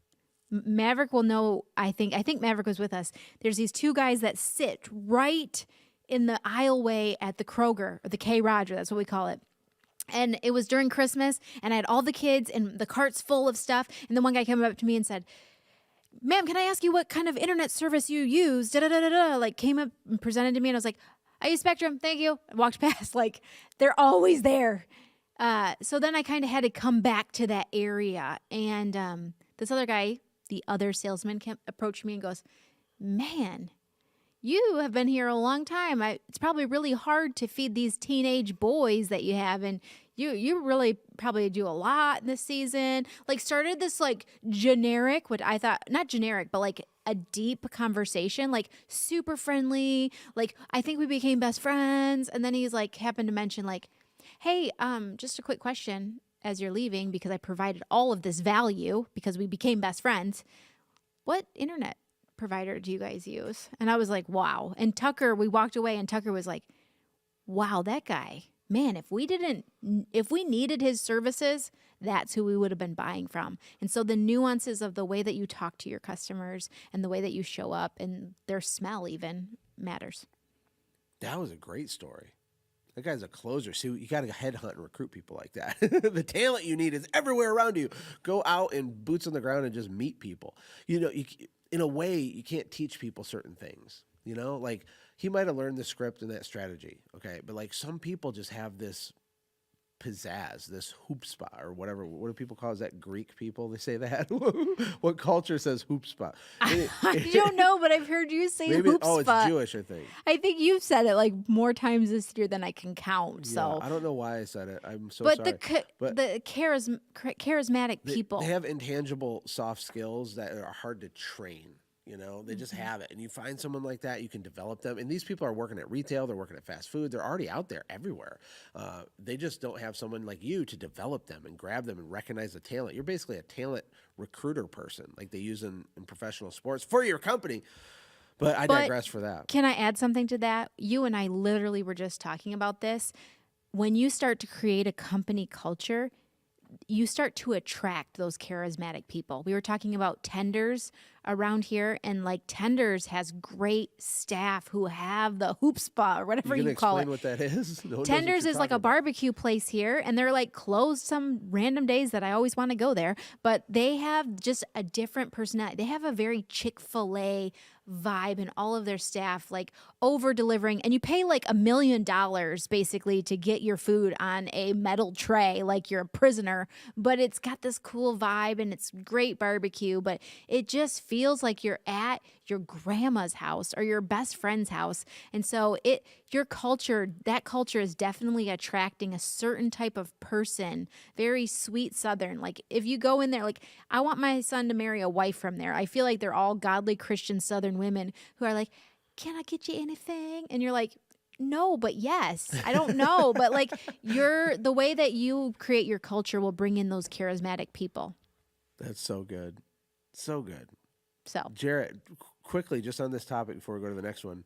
Maverick will know. I think Maverick was with us. There's these two guys that sit right in the aisleway at the Kroger or the K Roger. That's what we call it. And it was during Christmas, and I had all the kids and the carts full of stuff. And then one guy came up to me and said, ma'am, can I ask you what kind of internet service you use? Like came up and presented to me, and I was like, I use Spectrum, thank you. I walked past, like they're always there. So then I kind of had to come back to that area, and this other guy, the other salesman, approached me and goes, man, you have been here a long time. It's probably really hard to feed these teenage boys that you have, and you really probably do a lot in this season. Like started this like generic, what I thought, not generic, but like a deep conversation, like super friendly. Like I think we became best friends. And then he's like happened to mention like, hey, just a quick question as you're leaving, because I provided all of this value because we became best friends. What internet provider do you guys use? And I was like, wow. And Tucker, we walked away and Tucker was like, wow, that guy, man, if we needed his services, that's who we would have been buying from. And so the nuances of the way that you talk to your customers and the way that you show up and their smell even matters. That was a great story. That guy's a closer. See, you got to headhunt and recruit people like that. The talent you need is everywhere around you. Go out and boots on the ground and just meet people. In a way, you can't teach people certain things. Like he might have learned the script and that strategy, okay? But like some people just have this pizzazz, this hoopspa or whatever. What do people call it? Is that Greek people? They say that? What culture says hoopspa? I don't know, but I've heard you say hoopspa. Oh, it's Jewish, I think. I think you've said it like more times this year than I can count. Yeah, So I don't know why I said it. I'm so but sorry. the charismatic people. They have intangible soft skills that are hard to train. They just have it. And you find someone like that, you can develop them. And these people are working at retail. They're working at fast food. They're already out there everywhere. They just don't have someone like you to develop them and grab them and recognize the talent. You're basically a talent recruiter person like they use in professional sports for your company. But I digress for that. Can I add something to that? You and I literally were just talking about this. When you start to create a company culture, you start to attract those charismatic people. We were talking about Tenders around here, and like Tenders has great staff who have the hoopspa or whatever you call it. What that is? No one knows what Tenders you're is like a talking about. barbecue place here, and they're like closed some random days that I always want to go there, but they have just a different personality. They have a very Chick-fil-A vibe, and all of their staff like over delivering, and you pay like $1 million basically to get your food on a metal tray like you're a prisoner, but it's got this cool vibe and it's great barbecue, but it just feels like you're at your grandma's house or your best friend's house. And so that culture is definitely attracting a certain type of person, very sweet Southern. Like if you go in there, like I want my son to marry a wife from there. I feel like they're all godly Christian Southern women who are like, can I get you anything? And you're like, no, but yes. I don't know. But like the way that you create your culture will bring in those charismatic people. That's so good. So good. So Jarrett, quickly, just on this topic before we go to the next one,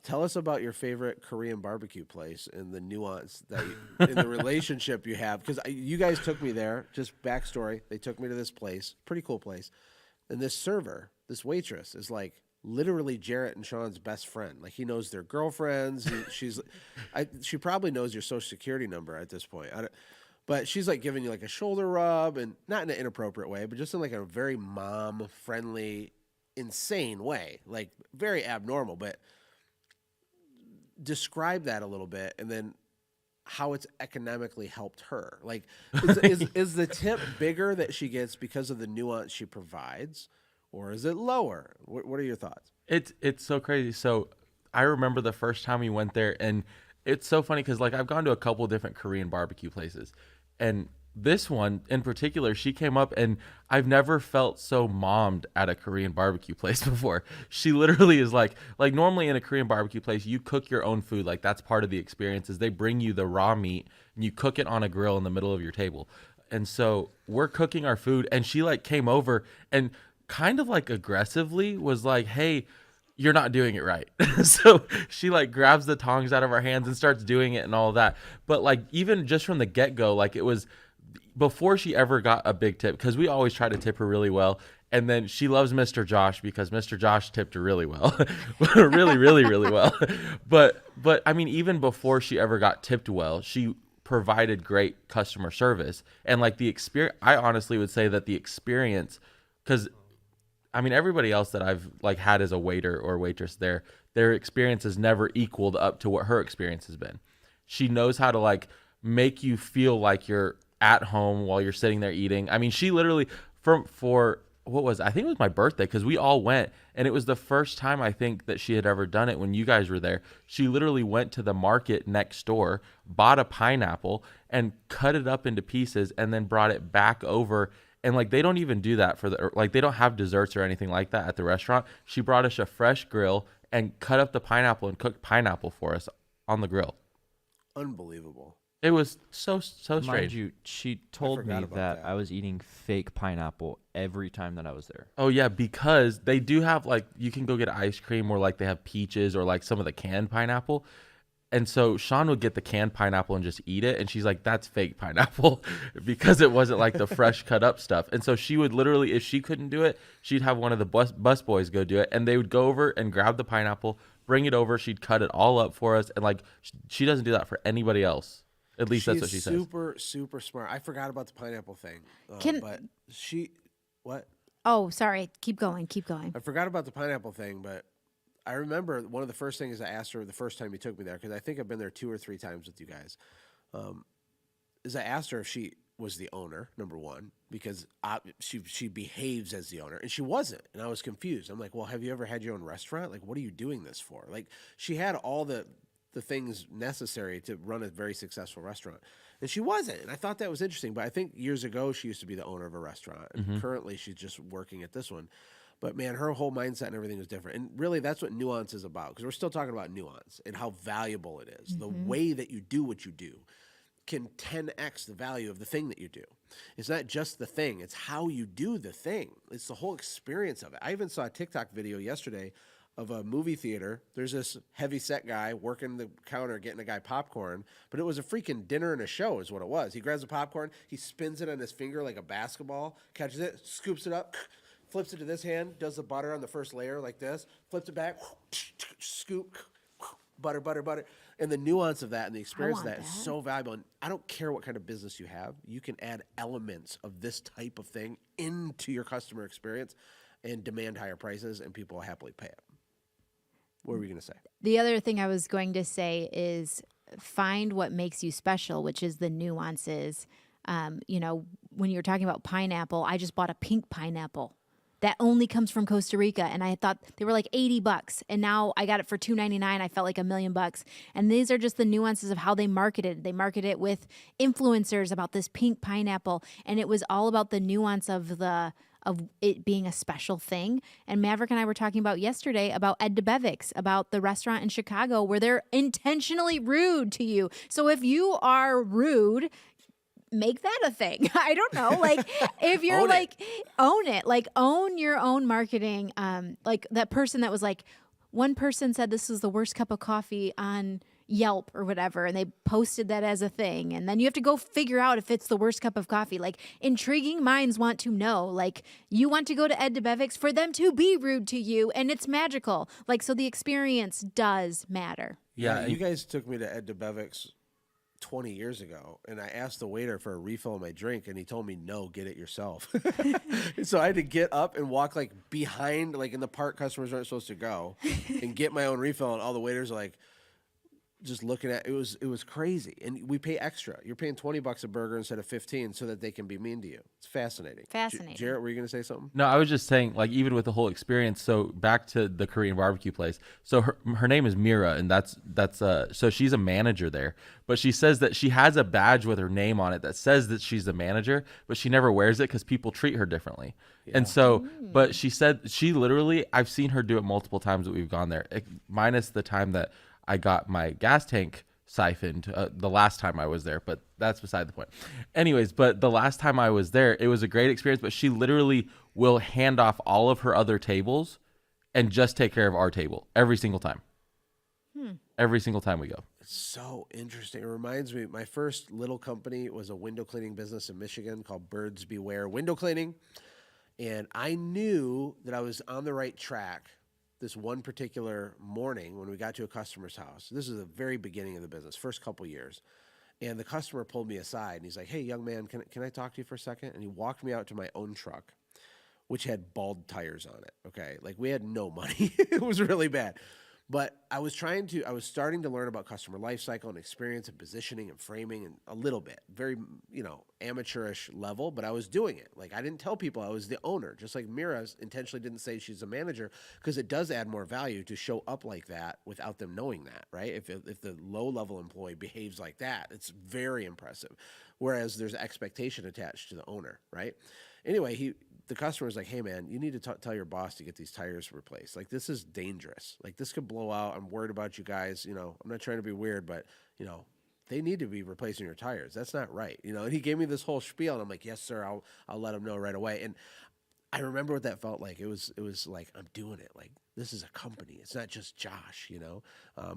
tell us about your favorite Korean barbecue place and the nuance that in the relationship you have. Because you guys took me there. Just backstory. They took me to this place. Pretty cool place. And this server, this waitress, is like literally Jarrett and Sean's best friend. Like he knows their girlfriends. She probably knows your social security number at this point. But she's like giving you like a shoulder rub, and not in an inappropriate way, but just in like a very mom friendly, insane way, like very abnormal. But describe that a little bit, and then how it's economically helped her. Like, is the tip bigger that she gets because of the nuance she provides, or is it lower? What are your thoughts? It's so crazy. So I remember the first time we went there, and it's so funny because like I've gone to a couple different Korean barbecue places, And this one in particular, she came up, and I've never felt so mommed at a Korean barbecue place before. She literally is like normally in a Korean barbecue place, you cook your own food. Like that's part of the experience is they bring you the raw meat and you cook it on a grill in the middle of your table. And so we're cooking our food, and she like came over and kind of like aggressively was like, "Hey, you're not doing it right." So she like grabs the tongs out of our hands and starts doing it and all that. But like even just from the get-go, like it was before she ever got a big tip, because we always try to tip her really well. And then she loves Mr. Josh because Mr. Josh tipped her really well. Really, really, really well. But I mean, even before she ever got tipped well, she provided great customer service. And like the experience, I honestly would say that the experience, because I mean, everybody else that I've like had as a waiter or waitress there, their experience has never equaled up to what her experience has been. She knows how to like make you feel like you're at home while you're sitting there eating. I mean, she literally for what was, I think it was my birthday, because we all went, and it was the first time I think that she had ever done it when you guys were there. She literally went to the market next door, bought a pineapple and cut it up into pieces, and then brought it back over. And like they don't even do that for the, like they don't have desserts or anything like that at the restaurant. She brought us a fresh grill and cut up the pineapple and cooked pineapple for us on the grill. Unbelievable. It was so strange. Mind you, she told me forgot about that that. I was eating fake pineapple every time that I was there. Oh yeah, because they do have like, you can go get ice cream or like they have peaches or like some of the canned pineapple. And so Sean would get the canned pineapple and just eat it. And she's like, that's fake pineapple because it wasn't like the fresh cut up stuff. And so she would literally, if she couldn't do it, she'd have one of the bus boys go do it. And they would go over and grab the pineapple, bring it over. She'd cut it all up for us. And like, she doesn't do that for anybody else. At least that's what she says. Super smart. I forgot about the pineapple thing. But what? Oh, sorry. Keep going. Keep going. I forgot about the pineapple thing, but I remember one of the first things I asked her the first time you took me there, because I think I've been there 2 or 3 times with you guys, is I asked her if she was the owner, number one, because she behaves as the owner, and she wasn't, and I was confused. I'm like, well, have you ever had your own restaurant? Like, what are you doing this for? Like, she had all the things necessary to run a very successful restaurant, and she wasn't, and I thought that was interesting. But I think years ago she used to be the owner of a restaurant, and currently she's just working at this one. But man, her whole mindset and everything was different. And really, that's what nuance is about, because we're still talking about nuance and how valuable it is. The way that you do what you do can 10x the value of the thing that you do. It's not just the thing, it's how you do the thing. It's the whole experience of it. I even saw a TikTok video yesterday of a movie theater. There's this heavy set guy working the counter getting a guy popcorn, but it was a freaking dinner and a show is what it was. He grabs the popcorn, he spins it on his finger like a basketball, catches it, scoops it up, flips it to this hand, does the butter on the first layer like this, flips it back, scoop, butter. And the nuance of that and the experience of that is so valuable. And I don't care what kind of business you have, you can add elements of this type of thing into your customer experience and demand higher prices, and people will happily pay it. What were we going to say? The other thing I was going to say is find what makes you special, which is the nuances. You know, when you're talking about pineapple, I just bought a pink pineapple that only comes from Costa Rica, and I thought they were like $80, and now I got it for $2.99. I felt like $1 million. And these are just the nuances of how they market it. They market it with influencers about this pink pineapple, and it was all about the nuance of it being a special thing. And Maverick and I were talking about yesterday about Ed DeBevick's, about the restaurant in Chicago where they're intentionally rude to you. So if you are rude, make that a thing. I don't know. Like if you're own it, like own your own marketing. Like that person that was like, one person said this is the worst cup of coffee on Yelp or whatever, and they posted that as a thing, and then you have to go figure out if it's the worst cup of coffee. Like intriguing minds want to know, like you want to go to Ed DeBevick's for them to be rude to you, and it's magical. Like, so the experience does matter. Yeah, you guys took me to Ed DeBevick's 20 years ago, and I asked the waiter for a refill of my drink, and he told me, no, get it yourself. So I had to get up and walk like behind, like in the part customers aren't supposed to go, and get my own refill, and all the waiters are like, just looking at it was crazy, and we pay extra. You're paying $20 a burger instead of 15, so that they can be mean to you. It's fascinating. Fascinating. Jarrett, were you going to say something? No, I was just saying, like, even with the whole experience. So back to the Korean barbecue place. So her name is Mira, and that's so she's a manager there. But she says that she has a badge with her name on it that says that she's the manager, but she never wears it because people treat her differently. And so, but she said she literally, I've seen her do it multiple times that we've gone there, minus the time that I got my gas tank siphoned the last time I was there, but that's beside the point. Anyways, but the last time I was there, it was a great experience, but she literally will hand off all of her other tables and just take care of our table every single time. Every single time we go. So interesting. It reminds me, my first little company was a window cleaning business in Michigan called Birds Beware Window Cleaning. And I knew that I was on the right track this one particular morning when we got to a customer's house. This is the very beginning of the business, first couple years. And the customer pulled me aside and he's like, "Hey, young man, can I talk to you for a second?" And he walked me out to my own truck, which had bald tires on it. Okay. Like, we had no money. It was really bad. But I was starting to learn about customer life cycle and experience and positioning and framing, and a little bit, very, amateurish level, but I was doing it. Like, I didn't tell people I was the owner, just like Mira intentionally didn't say she's a manager, because it does add more value to show up like that without them knowing that, right? If the low level employee behaves like that, it's very impressive. Whereas there's expectation attached to the owner, right? Anyway, the customer was like, "Hey man, you need to tell your boss to get these tires replaced. Like, this is dangerous. Like, this could blow out. I'm worried about you guys. I'm not trying to be weird, but they need to be replacing your tires. That's not right." And he gave me this whole spiel, and I'm like, "Yes, sir. I'll let him know right away." And I remember what that felt like. It was like, I'm doing it. Like, this is a company. It's not just Josh,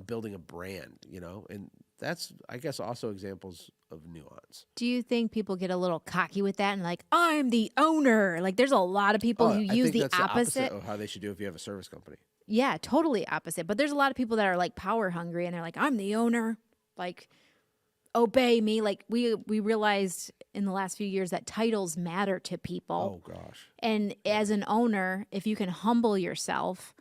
building a brand, and that's, I guess, also examples of nuance. Do you think people get a little cocky with that and like, I'm the owner? Like, there's a lot of people who I use think the that's opposite. of how they should do if you have a service company. Yeah, totally opposite. But there's a lot of people that are like power hungry and they're like, I'm the owner. Like, obey me. Like, we realized in the last few years that titles matter to people. Oh gosh. And as an owner, if you can humble yourself,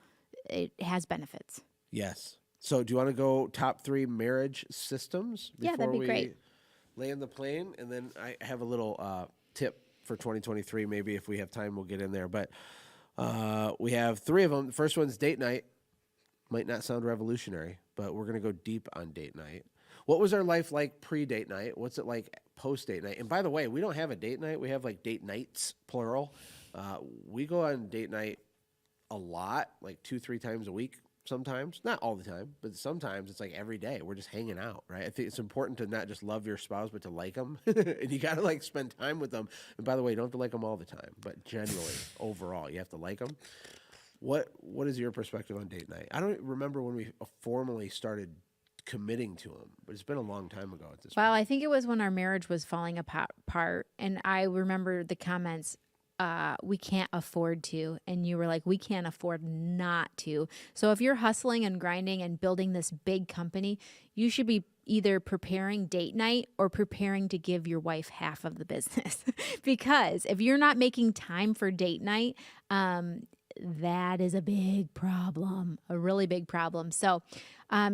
it has benefits. Yes. So do you want to go top 3 marriage systems Yeah, that'd be great. Land the plane? And then I have a little tip for 2023. Maybe if we have time, we'll get in there. But we have 3 of them. The first one's date night. Might not sound revolutionary, but we're going to go deep on date night. What was our life like pre-date night? What's it like post-date night? And by the way, we don't have a date night. We have like date nights, plural. We go on date night a lot, like 2-3 times a week sometimes. Not all the time, but sometimes it's like every day. We're just hanging out, right? I think it's important to not just love your spouse, but to like them. And you got to like spend time with them. And by the way, you don't have to like them all the time, but generally, overall, you have to like them. What is your perspective on date night? I don't remember when we formally started committing to them, but it's been a long time ago at this Well, point. I think it was when our marriage was falling apart. And I remember the comments, we can't afford to. And you were like, we can't afford not to. So if you're hustling and grinding and building this big company, you should be either preparing date night or preparing to give your wife half of the business. Because if you're not making time for date night, that is a big problem, a really big problem. So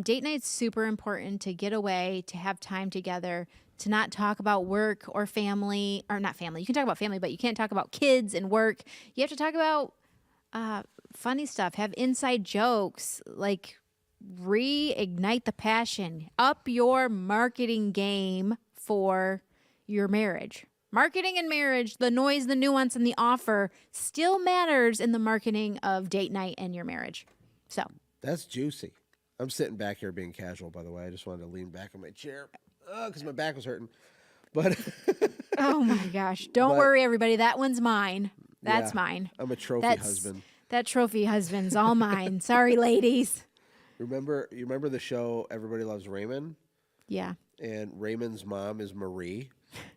date night's super important, to get away, to have time together, to not talk about work or family, or not family. You can talk about family, but you can't talk about kids and work. You have to talk about funny stuff, have inside jokes, like reignite the passion, up your marketing game for your marriage. Marketing and marriage, the noise, the nuance, and the offer still matters in the marketing of date night and your marriage. So That's juicy. I'm sitting back here being casual, by the way. I just wanted to lean back in my chair because my back was hurting. But oh my gosh. Don't But- worry, everybody. That one's mine. That's Yeah, mine. I'm a trophy husband. That trophy husband's all mine. Sorry, ladies. You remember the show Everybody Loves Raymond? Yeah. And Raymond's mom is Marie,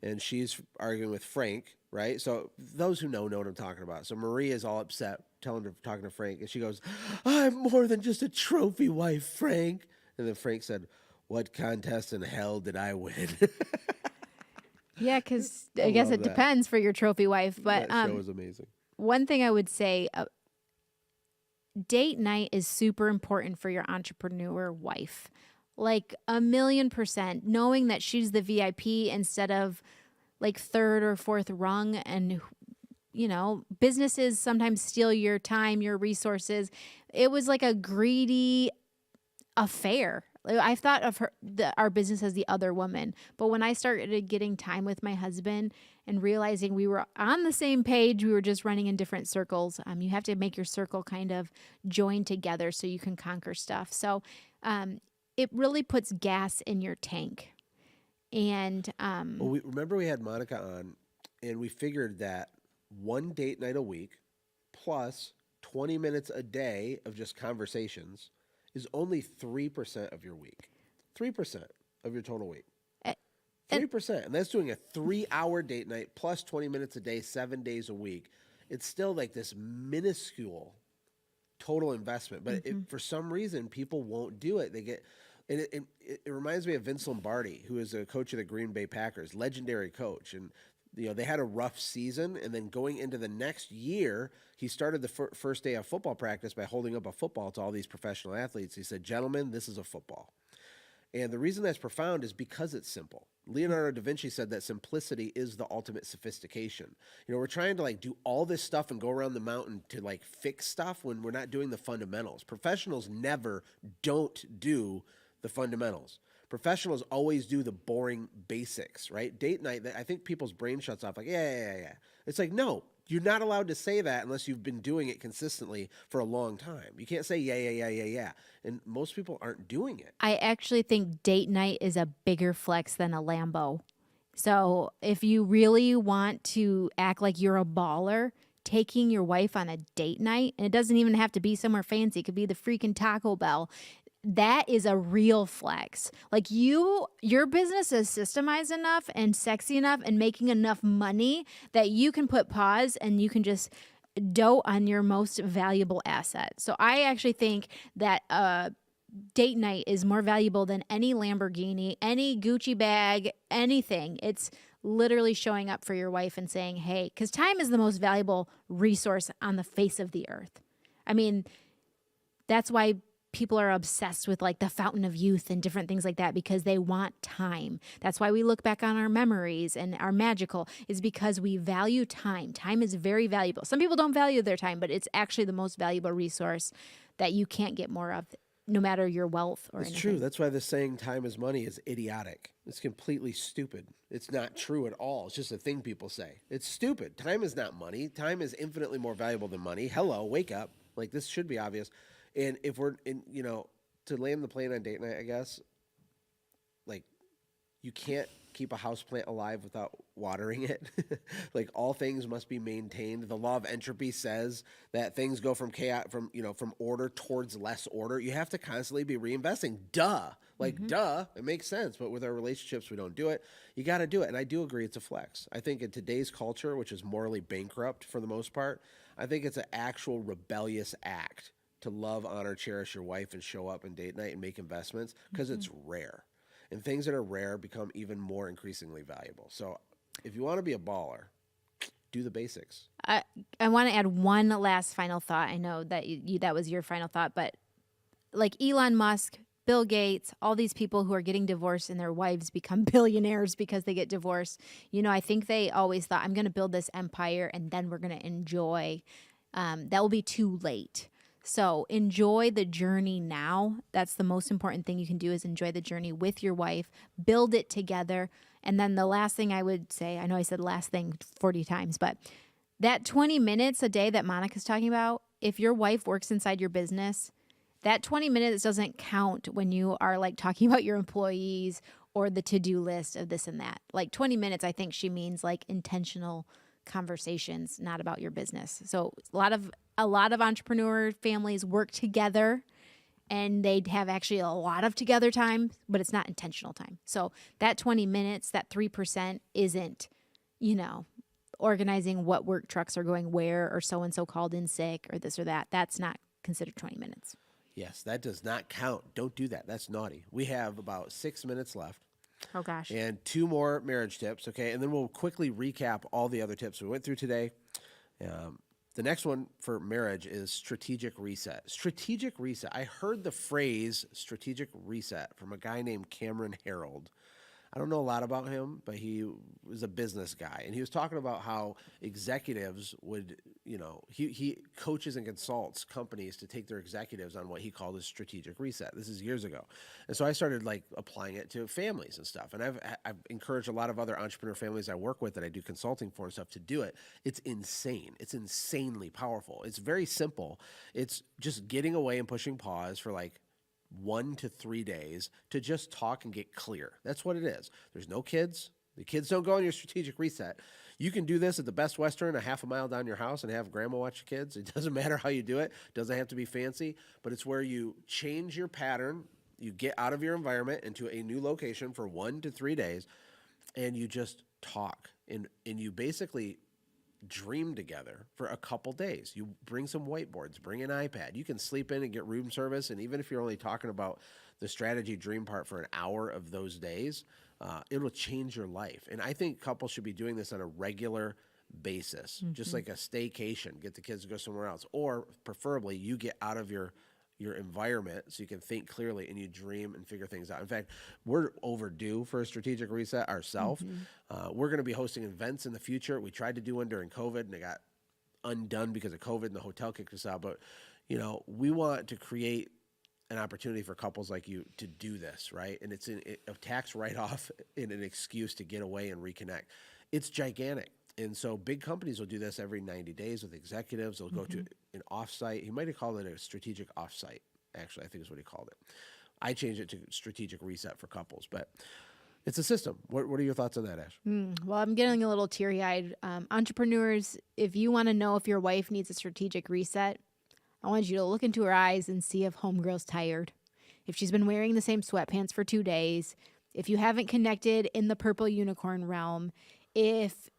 and she's arguing with Frank, right? So those who know what I'm talking about. So Marie is all upset, talking to Frank, and she goes, "I'm more than just a trophy wife, Frank." And then Frank said, "What contest in hell did I win?" Yeah, because I guess love it that. depends for your trophy wife. But That show is amazing. one thing I would say, date night is super important for your entrepreneur wife. like 1,000,000%, knowing that she's the VIP instead of like third or fourth rung. And businesses sometimes steal your time, your resources. It was like a greedy affair. I've thought of our business as the other woman, but when I started getting time with my husband and realizing we were on the same page, we were just running in different circles. You have to make your circle kind of join together so you can conquer stuff. So it really puts gas in your tank. And Well, we had Monica on, and we figured that one date night a week plus 20 minutes a day of just conversations is only 3% of your week. 3% of your total week. 3%. And that's doing a 3-hour date night plus 20 minutes a day, 7 days a week. It's still like this minuscule total investment. But for some reason, people won't do it. They get, and it reminds me of Vince Lombardi, who is a coach of the Green Bay Packers, legendary coach. And they had a rough season, and then going into the next year, he started the first day of football practice by holding up a football to all these professional athletes. He said, "Gentlemen, this is a football." And the reason that's profound is because it's simple. Leonardo da Vinci said that simplicity is the ultimate sophistication. We're trying to like do all this stuff and go around the mountain to like fix stuff when we're not doing the fundamentals. Professionals never don't do the fundamentals. Professionals always do the boring basics, right? Date night, I think people's brain shuts off like, yeah. It's like, no, you're not allowed to say that unless you've been doing it consistently for a long time. You can't say, yeah. And most people aren't doing it. I actually think date night is a bigger flex than a Lambo. So if you really want to act like you're a baller, taking your wife on a date night, and it doesn't even have to be somewhere fancy, it could be the freaking Taco Bell. That is a real flex. Like your business is systemized enough and sexy enough and making enough money that you can put pause and you can just dote on your most valuable asset. So I actually think that date night is more valuable than any Lamborghini, any Gucci bag, anything. It's literally showing up for your wife and saying, hey, because time is the most valuable resource on the face of the earth. I mean, that's why people are obsessed with like the fountain of youth and different things like that, because they want time. That's why we look back on our memories and our magical, is because we value time. Time is very valuable. Some people don't value their time, but it's actually the most valuable resource that you can't get more of, no matter your wealth or anything. It's true. That's why the saying time is money is idiotic. It's completely stupid. It's not true at all. It's just a thing people say. It's stupid. Time is not money. Time is infinitely more valuable than money. Hello, wake up. Like, this should be obvious. And if we're in, to land the plane on date night, I guess, like, you can't keep a houseplant alive without watering it. Like, all things must be maintained. The law of entropy says that things go from chaos, from order towards less order. You have to constantly be reinvesting. Duh. Duh. It makes sense. But with our relationships, we don't do it. You got to do it. And I do agree it's a flex. I think in today's culture, which is morally bankrupt for the most part, I think it's an actual rebellious act to love, honor, cherish your wife and show up on date night and make investments, because it's rare. And things that are rare become even more increasingly valuable. So if you want to be a baller, do the basics. I want to add one last final thought. I know that that was your final thought, but like Elon Musk, Bill Gates, all these people who are getting divorced and their wives become billionaires because they get divorced. I think they always thought, I'm going to build this empire and then we're going to enjoy. That will be too late. So enjoy the journey now. That's the most important thing you can do, is enjoy the journey with your wife, build it together. And then the last thing I would say, I know I said last thing 40 times, but that 20 minutes a day that Monica's talking about, if your wife works inside your business, that 20 minutes doesn't count when you are like talking about your employees or the to-do list of this and that. Like 20 minutes, I think she means like intentional conversations, not about your business. So a lot of entrepreneur families work together and they'd have actually a lot of together time, but it's not intentional time. So that 20 minutes, that 3% isn't, organizing what work trucks are going where, or so-and-so called in sick or this or that. That's not considered 20 minutes. Yes, that does not count. Don't do that. That's naughty. We have about 6 minutes left. Oh, gosh. And 2 more marriage tips, okay? And then we'll quickly recap all the other tips we went through today. The next one for marriage is strategic reset. Strategic reset. I heard the phrase strategic reset from a guy named Cameron Harold. I don't know a lot about him, but he was a business guy. And he was talking about how executives would, he coaches and consults companies to take their executives on what he called a strategic reset. This is years ago. And so I started like applying it to families and stuff. And I've encouraged a lot of other entrepreneur families I work with that I do consulting for and stuff to do it. It's insane. It's insanely powerful. It's very simple. It's just getting away and pushing pause for like 1 to 3 days to just talk and get clear. That's what it is. There's no kids. The kids don't go on your strategic reset. You can do this at the Best Western a half a mile down your house and have grandma watch your kids. It doesn't matter how you do it. It doesn't have to be fancy, but it's where you change your pattern. You get out of your environment into a new location for 1 to 3 days, and you just talk. And you basically dream together for a couple days. You bring some whiteboards, bring an iPad. You can sleep in and get room service. And even if you're only talking about the strategy dream part for an hour of those days, it will change your life. And I think couples should be doing this on a regular basis, just like a staycation, get the kids to go somewhere else, or preferably you get out of your environment so you can think clearly and you dream and figure things out. In fact, we're overdue for a strategic reset ourselves. We're going to be hosting events in the future. We tried to do one during COVID and it got undone because of COVID and the hotel kicked us out. But, we want to create an opportunity for couples like you to do this, right? And it's a tax write-off and an excuse to get away and reconnect. It's gigantic. And so big companies will do this every 90 days with executives. They'll go to an offsite. He might have called it a strategic offsite, actually, I think is what he called it. I changed it to strategic reset for couples, but it's a system. What are your thoughts on that, Ash? Well, I'm getting a little teary-eyed. Entrepreneurs, if you want to know if your wife needs a strategic reset, I want you to look into her eyes and see if homegirl's tired. If she's been wearing the same sweatpants for 2 days, if you haven't connected in the purple unicorn realm, if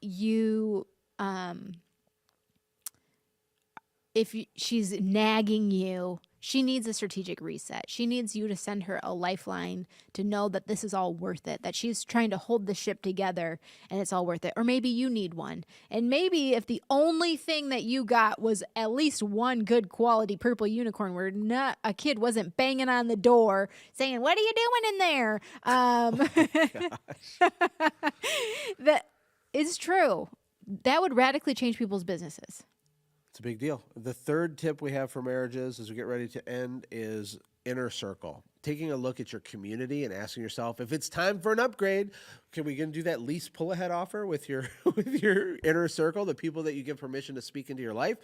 she's nagging you, she needs a strategic reset. She needs you to send her a lifeline to know that this is all worth it, that she's trying to hold the ship together and it's all worth it. Or maybe you need one. And maybe if the only thing that you got was at least one good quality purple unicorn where not a kid wasn't banging on the door saying, "What are you doing in there?" That is true. That would radically change people's businesses. It's a big deal. The third tip we have for marriages as we get ready to end is inner circle. Taking a look at your community and asking yourself, if it's time for an upgrade, can we do that lease pull ahead offer with your inner circle, the people that you give permission to speak into your life?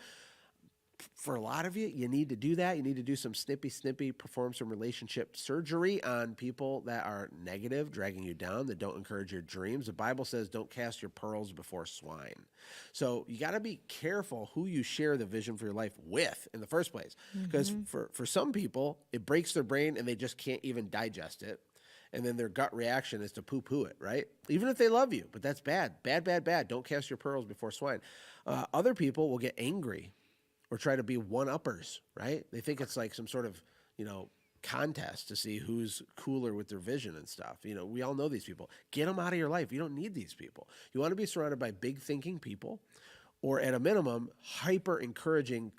For a lot of you, you need to do that. You need to do some snippy, perform some relationship surgery on people that are negative, dragging you down, that don't encourage your dreams. The Bible says don't cast your pearls before swine. So you got to be careful who you share the vision for your life with in the first place. Because for some people, it breaks their brain and they just can't even digest it. And then their gut reaction is to poo-poo it, right? Even if they love you, but that's bad. Bad. Don't cast your pearls before swine. Other people will get angry or try to be one-uppers, right? They think it's like some sort of, contest to see who's cooler with their vision and stuff. We all know these people. Get them out of your life. You don't need these people. You want to be surrounded by big thinking people, or at a minimum, hyper encouraging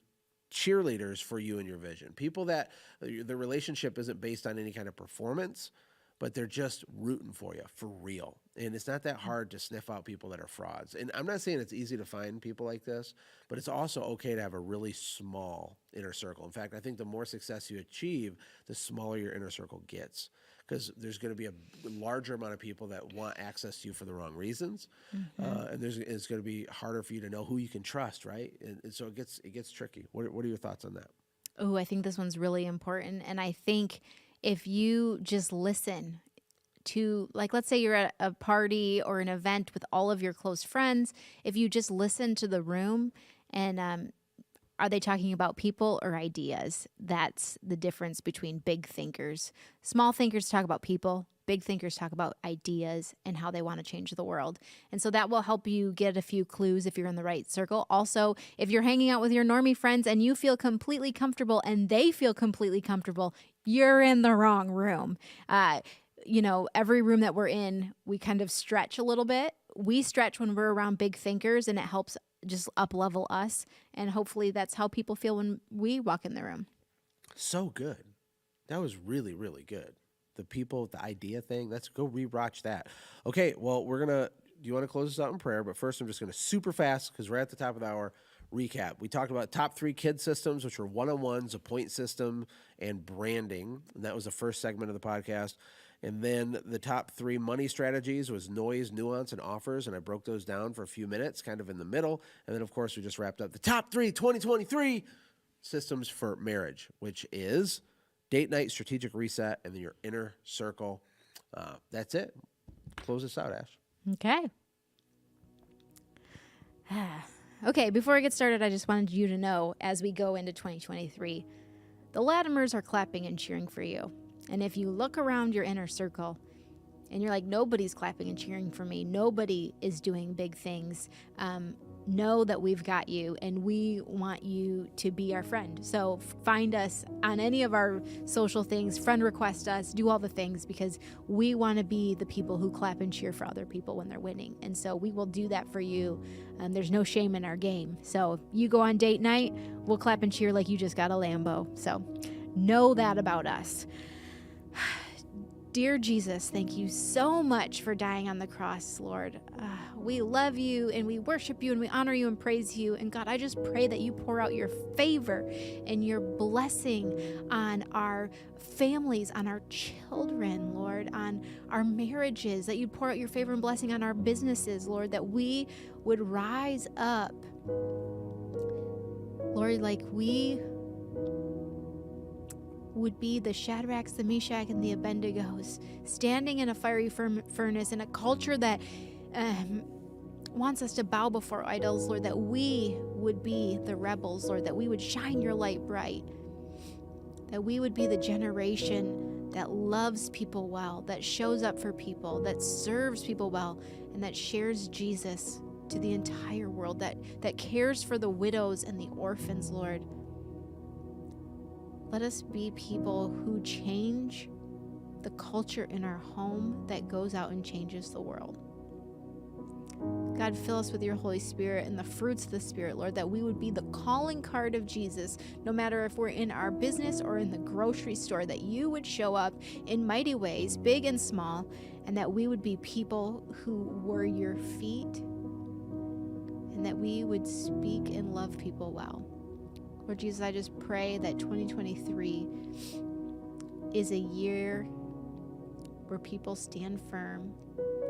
cheerleaders for you and your vision. People that the relationship isn't based on any kind of performance, but they're just rooting for you for real. And it's not that hard to sniff out people that are frauds. And I'm not saying it's easy to find people like this, but it's also okay to have a really small inner circle. In fact, I think the more success you achieve, the smaller your inner circle gets, because there's going to be a larger amount of people that want access to you for the wrong reasons. And it's going to be harder for you to know who you can trust, right? And so it gets tricky. What are your thoughts on that? Oh, I think this one's really important. And I think if you just listen to, like, let's say you're at a party or an event with all of your close friends, if you just listen to the room and are they talking about people or ideas? That's the difference between big thinkers. Small thinkers talk about people. Big thinkers talk about ideas and how they want to change the world. And so that will help you get a few clues if you're in the right circle. Also, if you're hanging out with your normie friends and you feel completely comfortable and they feel completely comfortable, you're in the wrong room. Every room that we're in, we kind of stretch a little bit. We stretch when we're around big thinkers, and it helps just up level us. And hopefully that's how people feel when we walk in the room. So good. That was really, really good. The people, the idea thing, let's go rewatch that. Okay, well, do you want to close this out in prayer? But first, I'm just going to super fast, because we're at the top of the hour, recap. We talked about top 3 kid systems, which were one-on-ones, a point system, and branding. And that was the first segment of the podcast. And then the top 3 money strategies was noise, nuance, and offers. And I broke those down for a few minutes, kind of in the middle. And then, of course, we just wrapped up the top 3 2023 systems for marriage, which is date night, strategic reset, and then your inner circle. That's it. Close this out, Ash. Okay. Okay, before I get started, I just wanted you to know, as we go into 2023, the Latimers are clapping and cheering for you. And if you look around your inner circle and you're like, nobody's clapping and cheering for me, nobody is doing big things, know that we've got you and we want you to be our friend. So find us on any of our social things, friend request us, do all the things, because we want to be the people who clap and cheer for other people when they're winning. And so we will do that for you. There's no shame in our game. So if you go on date night, we'll clap and cheer like you just got a Lambo. So know that about us. Dear Jesus, thank you so much for dying on the cross, Lord. We love you and we worship you and we honor you and praise you. And God, I just pray that you pour out your favor and your blessing on our families, on our children, Lord, on our marriages, that you pour out your favor and blessing on our businesses, Lord, that we would rise up, Lord, like we would be the Shadrachs, the Meshach, and the Abednegos, standing in a fiery furnace in a culture that wants us to bow before idols, Lord, that we would be the rebels, Lord, that we would shine your light bright, that we would be the generation that loves people well, that shows up for people, that serves people well, and that shares Jesus to the entire world, that cares for the widows and the orphans, Lord. Let us be people who change the culture in our home that goes out and changes the world. God, fill us with your Holy Spirit and the fruits of the Spirit, Lord, that we would be the calling card of Jesus, no matter if we're in our business or in the grocery store, that you would show up in mighty ways, big and small, and that we would be people who were your feet, and that we would speak and love people well. Lord Jesus, I just pray that 2023 is a year where people stand firm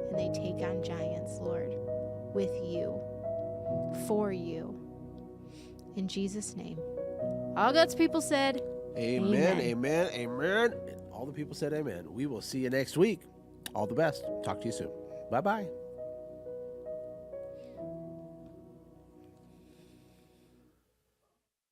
and they take on giants, Lord, with you, for you. In Jesus' name. All God's people said, Amen, amen, amen. And all the people said amen. We will see you next week. All the best. Talk to you soon. Bye-bye.